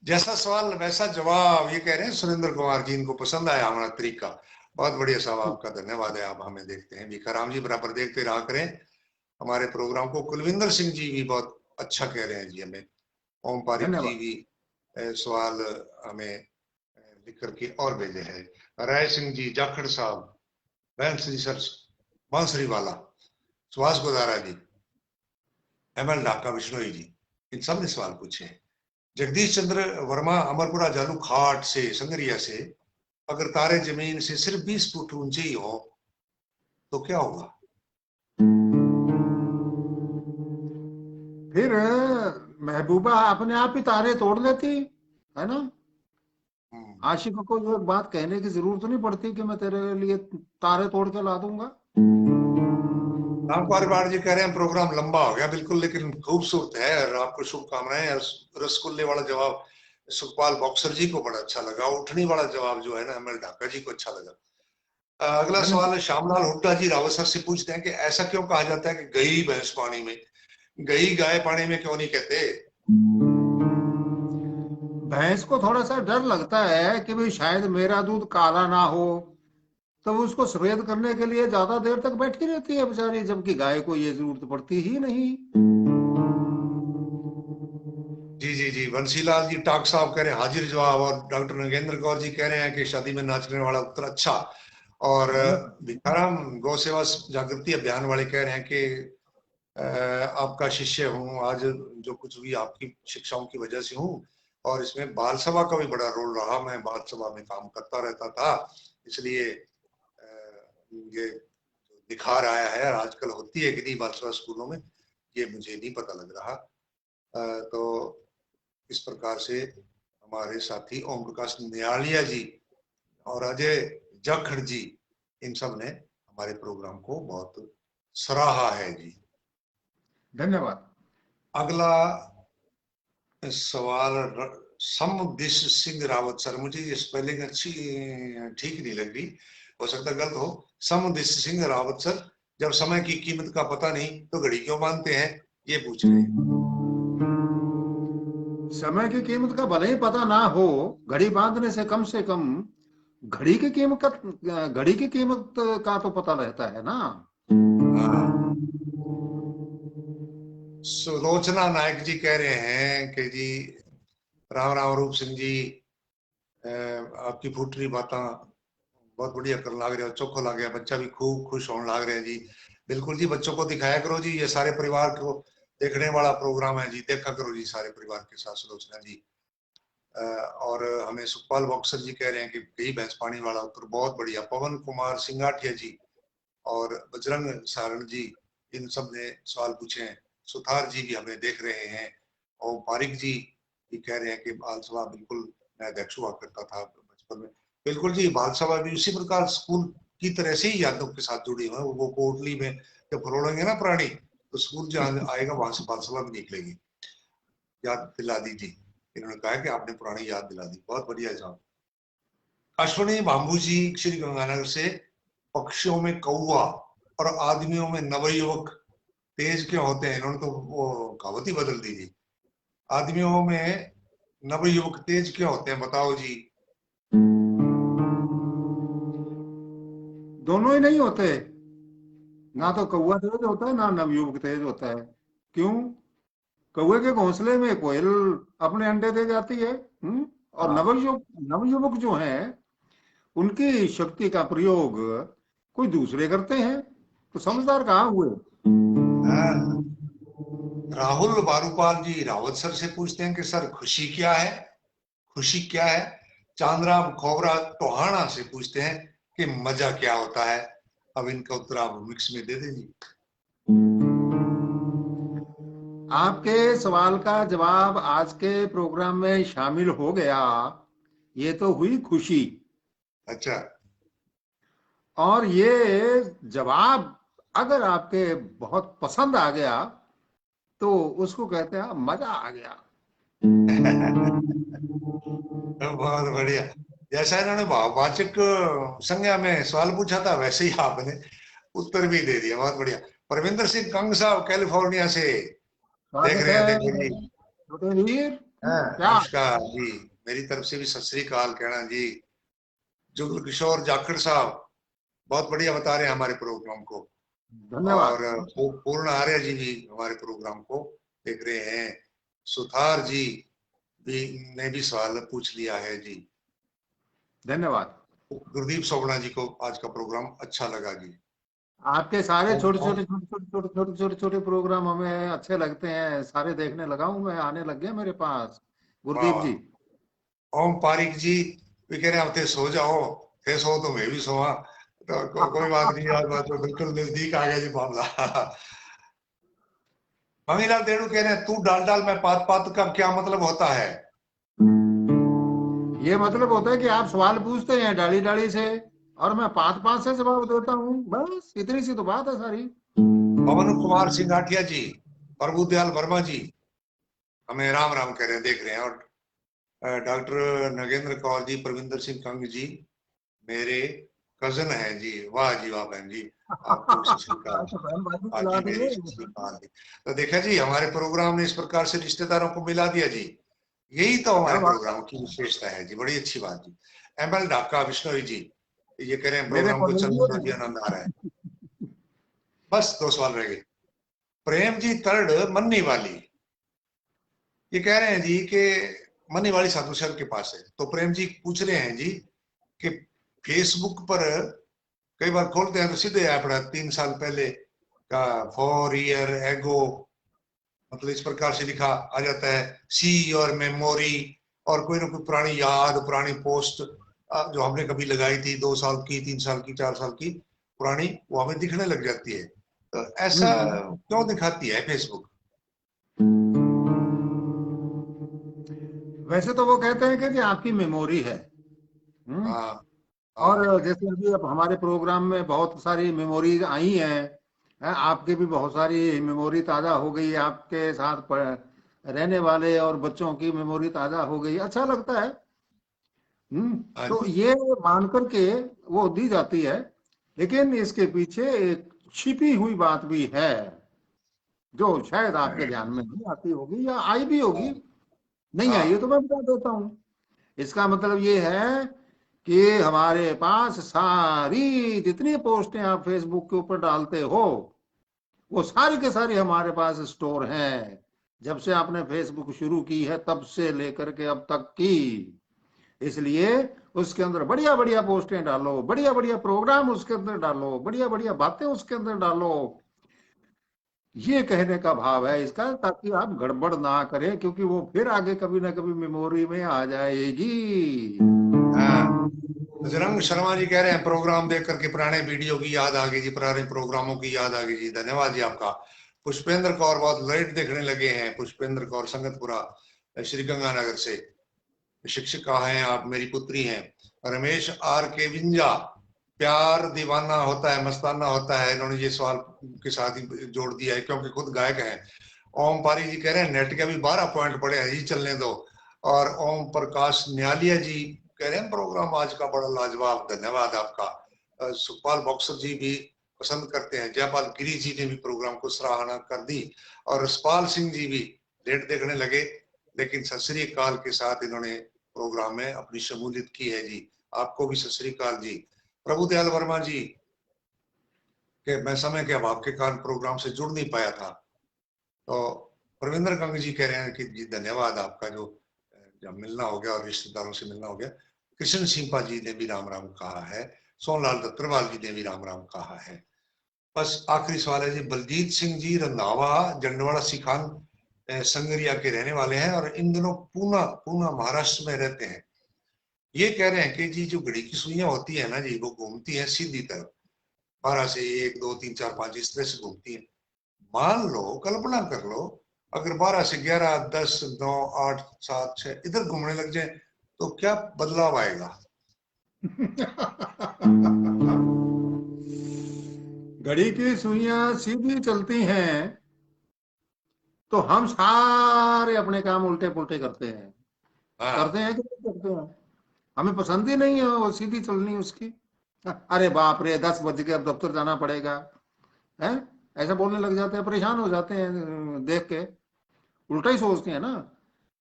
जैसा सवाल वैसा जवाब, ये कह रहे हैं सुरेंद्र कुमार जी, इनको पसंद आया हमारा तरीका। बहुत बढ़िया साहब, आपका धन्यवाद है, आप हमें देखते हैं। भिखाराम जी बराबर देखते रहा करें हमारे प्रोग्राम को। कुलविंदर सिंह जी भी बहुत अच्छा कह रहे हैं जी हमें। ओम पारिक जी धन्यवाद। भी सवाल हमें लिख करके और भेजे हैं। राय सिंह जी, जाखड़ साहब, बहन श्री सर, बांसुरी वाला, सुभाष गोदारा जी, एमएल ढाका बिश्नोई जी, इन सब ने सवाल पूछे हैं। जगदीश चंद्र वर्मा अमरपुरा जालू खाट से, संगरिया से, अगर तारे जमीन से सिर्फ 20 फुट ऊंचे ही हो तो क्या होगा? फिर महबूबा अपने आप ही तारे तोड़ लेती है ना। हम्म। आशिक को ये बात कहने की जरूरत नहीं पड़ती कि मैं तेरे लिए तारे तोड़ के ला दूंगा। राम पारिवार जी कह रहे हैं प्रोग्राम लंबा हो गया बिल्कुल, लेकिन खूबसूरत है, और आपको शुभकामनाएं। रसगुल्ले वाला जवाब सुखपाल बॉक्सर जी को बड़ा अच्छा लगा, उठनी वाला जवाब जो है ना एमएल ढाका जी को अच्छा लगा। अगला सवाल है श्यामलाल हुड्डा जी रावत सर से पूछते हैं कि ऐसा क्यों कहा जाता है कि गई भैंस पानी में, गई गाय पानी में क्यों नहीं कहते? भैंस को थोड़ा सा डर लगता है कि भाई शायद मेरा दूध काला ना हो, तो उसको सफेद करने के लिए ज्यादा देर तक बैठी रहती है बेचारी, जबकि गाय को ये जरूरत पड़ती ही नहीं। जी जी जी, बंसीलाल जी टाक साहब कह रहे हैं हाजिर जवाब, और डॉक्टर नगेंद्र कौर जी कह रहे हैं कि शादी में नाचने वाला उत्तर अच्छा, और भिखाराम गौ सेवा जागृति अभियान वाले कह रहे हैं कि आपका शिष्य हूँ, आज जो कुछ भी आपकी शिक्षाओं की वजह से हूँ, और इसमें बाल सभा का भी बड़ा रोल रहा, मैं बाल सभा में काम करता रहता था, इसलिए ये निखार आया है। आजकल होती है कि नहीं बाल सभा स्कूलों में, ये मुझे नहीं पता लग रहा। तो इस प्रकार से हमारे साथी ओम प्रकाश नियालिया जी और अजय जाखड़ जी, इन सब ने हमारे प्रोग्राम को बहुत सराहा है जी। धन्यवाद। अगला सवाल समदिश सिंह रावत सर, मुझे ये स्पेलिंग अच्छी ठीक नहीं लग रही, हो सकता गलत हो। समदिश सिंह रावत सर, जब समय की कीमत का पता नहीं तो घड़ी क्यों बांधते हैं, ये पूछ रहे हैं। समय की कीमत का भले ही पता ना हो, घड़ी बांधने से कम घड़ी की कीमत घड़ी की कीमत का तो पता रहता है ना। सुलोचना नायक जी कह रहे हैं कि जी राम राम रूप सिंह जी, आपकी फूटरी बात बहुत बढ़िया कर लाग रहे हो, चोखो लाग गया, बच्चा भी खूब खुश होने लाग रहे हैं जी। बिल्कुल जी, बच्चों को दिखाया करो जी, ये सारे परिवार को देखने वाला प्रोग्राम है जी, देखा करो जी सारे परिवार के साथ सुलोचना जी। और हमें सुखपाल बॉक्सर जी कह रहे हैं कि गई भैंस पानी वाला उत्तर बहुत बढ़िया। पवन कुमार सिंगाठिया जी और बजरंग सारण जी, इन सब ने सवाल पूछे हैं। सुथार जी भी हमें देख रहे हैं, और पारिक जी भी कह रहे हैं कि बाल सभा बिल्कुल मैं अध्यक्ष हुआ करता था बचपन में। बिल्कुल जी, बाल सभा भी उसी प्रकार स्कूल की तरह से ही यादों के साथ जुड़ी हुई है। वो कोटली में जब फरोड़ेंगे ना प्राणी, तो स्कूल जहाँ आएगा वहां से बाल सभा भी निकलेगी। याद दिला दी जी, इन्होंने कहा कि आपने पुरानी याद दिला दी, बहुत बढ़िया साहब। अश्विनी बाबू जी श्री गंगानगर से, पक्षियों में कौवा और आदमियों में नवयुवक तेज क्यों होते हैं? इन्होंने तो वो कहावत ही बदल दी जी। आदमियों में नवयुवक तेज क्यों होते हैं, बताओ जी। दोनों ही नहीं होते, ना तो कौवा तेज होता है ना नवयुवक तेज होता है। क्यों? कौवे के घोंसले में कोयल अपने अंडे दे जाती है। और हाँ नवयुवक जो हैं, उनकी शक्ति का प्रयोग कोई दूसरे करते हैं, तो समझदार कहाँ हुए। हाँ। राहुल बारूपाल जी रावत सर से पूछते हैं कि सर खुशी क्या है, खुशी क्या है? चांद्राम खोबरा टोहाना से पूछते हैं कि मजा क्या होता है? अब इनका उत्तर आप मिक्स में दे दीजिए। आपके सवाल का जवाब आज के प्रोग्राम में शामिल हो गया। ये तो हुई खुशी। अच्छा। और ये जवाब अगर आपके बहुत पसंद आ गया, तो उसको कहते हैं मजा आ गया। बहुत बढ़िया। जैसा इन्होंने भाववाचक संज्ञा में सवाल पूछा था, वैसे ही आपने उत्तर भी दे दिया, बहुत बढ़िया। परविंदर सिंह कंग साहब कैलिफोर्निया से देख स्वागत रहे हैं, है देखिए जी। छोटे वीर। क्या? नमस्कार जी, मेरी तरफ से भी सत श्री अकाल कहना जी। जुगल किशोर जाखड़ साहब बहुत बढ़िया बता रहे हैं हमारे प्रोग्राम को, और धन्यवाद। पूर्ण आर्य जी भी हमारे प्रोग्राम को देख रहे हैं। सुथार जी भी ने भी सवाल पूछ लिया है जी। धन्यवाद। गुरदीप सोबना जी को आज का प्रोग्राम अच्छा लगा जी। आपके सारे ओम छोटे ओम छोटे छोटे छोटे छोटे छोटे छोटे छोटे प्रोग्राम हमें अच्छे लगते हैं, सारे देखने लगा हूं मैं, आने लग गए मेरे पास। वाह गुरदीप जी। वाह। ओम पारिक जी भी कह रहे हैं अब थे सो जाओ, थे सो तो मैं भी सोआ, तो कोई बात नहीं यार, बात तो बिल्कुल नजदीक आ गया जी मामला। ममीलाल देड़ू कह रहे हैं तू डाल डाल में पात पात का क्या मतलब होता है? ये मतलब होता है कि आप सवाल पूछते हैं डाली डाली से, और मैं पात पात से जवाब देता हूँ, बस इतनी सी तो बात है सारी। पवन कुमार सिंगाठिया जी, प्रभु दयाल वर्मा जी हमें राम राम कह रहे हैं, देख रहे हैं, और डॉक्टर नगेंद्र कौर जी, परविंदर सिंह कंग जी मेरे कजन हैं जी। वाह जी वाह बहन जी, आपको भी सत श्री अकाल। तो बहन भाई भी हाँ बुला जी, मेरी दिए। सत श्री अकाल जी। तो देखा जी, हमारे प्रोग्राम ने इस प्रकार से रिश्तेदारों को मिला दिया जी। यही तो क्या हमारे बात है। प्रोग्राम की विशेषता है जी, बड़ी अच्छी बात जी। ML ढाका विष्णु जी ये कह रहे हैं मेरे प्रोग्राम को को नहीं चलने हुआ दो जी, नहीं। आनंद आ रहा है। बस 2 सवाल रह गए। प्रेम जी तरड मन्नी वाली ये कह रहे हैं जी कि मन्नी वाली साधु सर के पास है। तो प्रेम जी पूछ रहे हैं जी कि फेसबुक पर कई बार खोलते हैं तो सीधे आ पड़ा 3 साल पहले का 4 ईयर एगो, मतलब इस प्रकार से लिखा आ जाता है, सी योर मेमोरी, और कोई ना कोई पुरानी याद, पुरानी पोस्ट जो हमने कभी लगाई थी 2 साल की, 3 साल की, 4 साल की पुरानी, वो हमें दिखने लग जाती है। तो ऐसा हम्म। क्यों दिखाती है फेसबुक? वैसे तो वो कहते हैं कि जी आपकी मेमोरी है। हम्म। हाँ और हाँ जैसे अभी अब हमारे प्रोग्राम में बहुत सारी मेमोरीज आई हैं, हैं, आपकी भी बहुत सारी मेमोरी ताज़ा हो गई, आपके साथ रहने वाले और बच्चों की मेमोरी ताज़ा हो गई, अच्छा लगता है। हाँ तो जी। ये मान करके वो दी जाती है, लेकिन इसके पीछे एक छिपी हुई बात भी है जो शायद आपके ध्यान में नहीं आती होगी या आई भी होगी। हाँ नहीं आई है हाँ तो मैं बता देता हूँ। इसका मतलब ये है कि हमारे पास सारी जितनी पोस्टें आप फेसबुक के ऊपर डालते हो वो सारी के सारी हमारे पास स्टोर हैं, जब से आपने फेसबुक शुरू की है तब से लेकर के अब तक की। इसलिए उसके अंदर बढ़िया बढ़िया पोस्टें डालो, बढ़िया बढ़िया प्रोग्राम उसके अंदर डालो, बढ़िया बढ़िया बातें उसके अंदर डालो। ये कहने का भाव है इसका, ताकि आप गड़बड़ ना करें, क्योंकि वो फिर आगे कभी ना कभी मेमोरी में आ जाएगी। हाँ। बजरंग शर्मा जी कह रहे हैं प्रोग्राम देख करके पुराने वीडियो की याद आ गई जी, पुराने प्रोग्रामों की याद आ गई जी, धन्यवाद जी आपका। पुष्पेंद्र कौर बहुत लेट देखने लगे हैं, पुष्पेंद्र कौर संगतपुरा श्री गंगानगर से, शिक्षिका हैं आप, मेरी पुत्री हैं। रमेश आर के विंजा, प्यार दीवाना होता है मस्ताना होता है, इन्होंने ये सवाल के साथ ही जोड़ दिया है क्योंकि खुद गायक हैं। ओम पारी जी कह रहे हैं नेट के भी 12 पॉइंट पड़े हैं जी, चलने दो। और ओम प्रकाश न्यालिया जी कह रहे हैं प्रोग्राम आज का बड़ा लाजवाब, धन्यवाद आपका। सुखपाल बॉक्सर जी भी पसंद करते हैं, जयपाल गिरी जी ने भी प्रोग्राम को सराहना कर दी, और रसपाल सिंह जी भी लेट देखने लगे लेकिन सत श्री अकाल के साथ इन्होंने प्रोग्राम में अपनी शमूलियत की है जी। आपको भी सत श्री अकाल जी। प्रभु दयाल वर्मा जी के मैं समय के अभाव के कारण प्रोग्राम से जुड़ नहीं पाया था। तो प्रविंदर कंग जी कह रहे हैं कि जी धन्यवाद आपका, जो जब मिलना हो गया और रिश्तेदारों से मिलना हो गया। कृष्ण सिंपा जी ने भी राम राम कहा है, सोनलाल दत्तरवाल जी ने भी राम राम कहा है। बस आखिरी सवाल है जी, बलजीत सिंह जी रंधावा जंडवाड़ा सिखान संगरिया के रहने वाले हैं और इन दिनों पूना पूना महाराष्ट्र में रहते हैं। ये कह रहे हैं कि जी जो घड़ी की सुइयां होती है ना जी, वो घूमती है सीधी तरफ, 12 से 1 2 3 4 5 इस तरह से घूमती है। मान लो, कल्पना कर लो, अगर 12 से 11 10 9 8 7 6 इधर घूमने लग जाए तो क्या बदलाव आएगा? घड़ी की सुइयां सीधी चलती हैं तो हम सारे अपने काम उल्टे पुल्टे करते हैं। हाँ करते हैं कि नहीं करते हैं? हमें पसंद ही नहीं है वो सीधी चलनी उसकी। अरे बाप रे 10 बज गए अब दफ्तर जाना पड़ेगा, है, ऐसा बोलने लग जाते हैं, परेशान हो जाते हैं देख के। उल्टा ही सोचते हैं ना।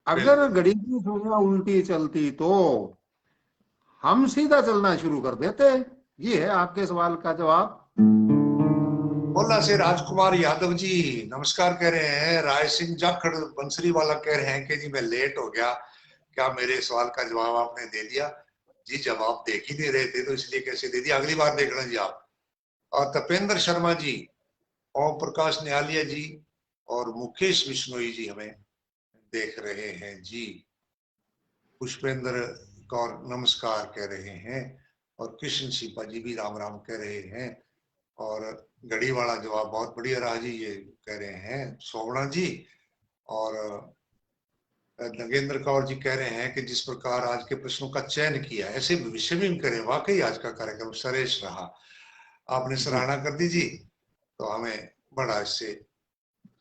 अगर बिल्कुल। घड़ी की सुइयां उल्टी चलती तो हम सीधा चलना शुरू कर देते। ये है आपके सवाल का जवाब। बोला से राजकुमार यादव जी नमस्कार कह रहे हैं। राय सिंह जाखड़ बंसरी वाला कह रहे हैं कि जी मैं लेट हो गया, क्या मेरे सवाल का जवाब आपने दे दिया? जी जवाब देख ही दे रहे थे तो इसलिए कैसे दे दिया, अगली बार देखना जी आप। और तपेंद्र शर्मा जी, ओम प्रकाश निहालिया जी और मुकेश बिश्नोई जी हमें देख रहे हैं जी। पुष्पेंद्र कौर नमस्कार कह रहे हैं और कृष्ण सिपा जी भी राम राम कह रहे हैं। और घड़ी वाला जवाब बहुत बढ़िया रहा जी, ये कह रहे हैं सोवणा जी। और नगेंद्र कौर जी कह रहे हैं कि जिस प्रकार आज के प्रश्नों का चयन किया ऐसे भविष्य में करें, वाकई आज का कार्यक्रम श्रेष्ठ रहा, आपने जी। सराहना कर दी जी। तो हमें बड़ा इससे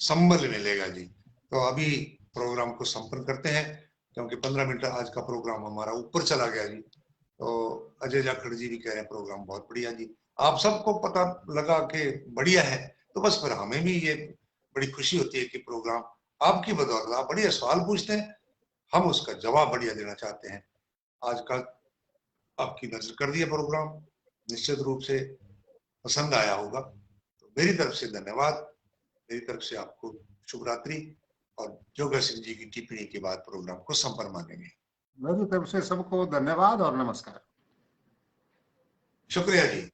संबल मिलेगा जी। तो अभी प्रोग्राम को संपन्न करते हैं। क्योंकि 15 मिनट आज का प्रोग्राम हमारा ऊपर चला गया जी। तो अजय जाखड़ जी भी कह रहे हैं प्रोग्राम बहुत बढ़िया जी। आप सबको पता लगा कि बढ़िया है, तो बस फिर हमें भी ये बड़ी खुशी होती है कि प्रोग्राम आपकी बदौलत, आप बढ़िया सवाल पूछते हैं, हम उसका जवाब बढ़िया देना चाहते हैं। आज का आपकी नजर कर दिया प्रोग्राम, निश्चित रूप से पसंद आया होगा। तो मेरी तरफ से धन्यवाद, मेरी तरफ से आपको शुभ रात्रि, और जोगा सिंह जी की टिप्पणी के बाद प्रोग्राम को संपन्न मानेंगे। मेरी तरफ से सबको धन्यवाद और नमस्कार। शुक्रिया जी।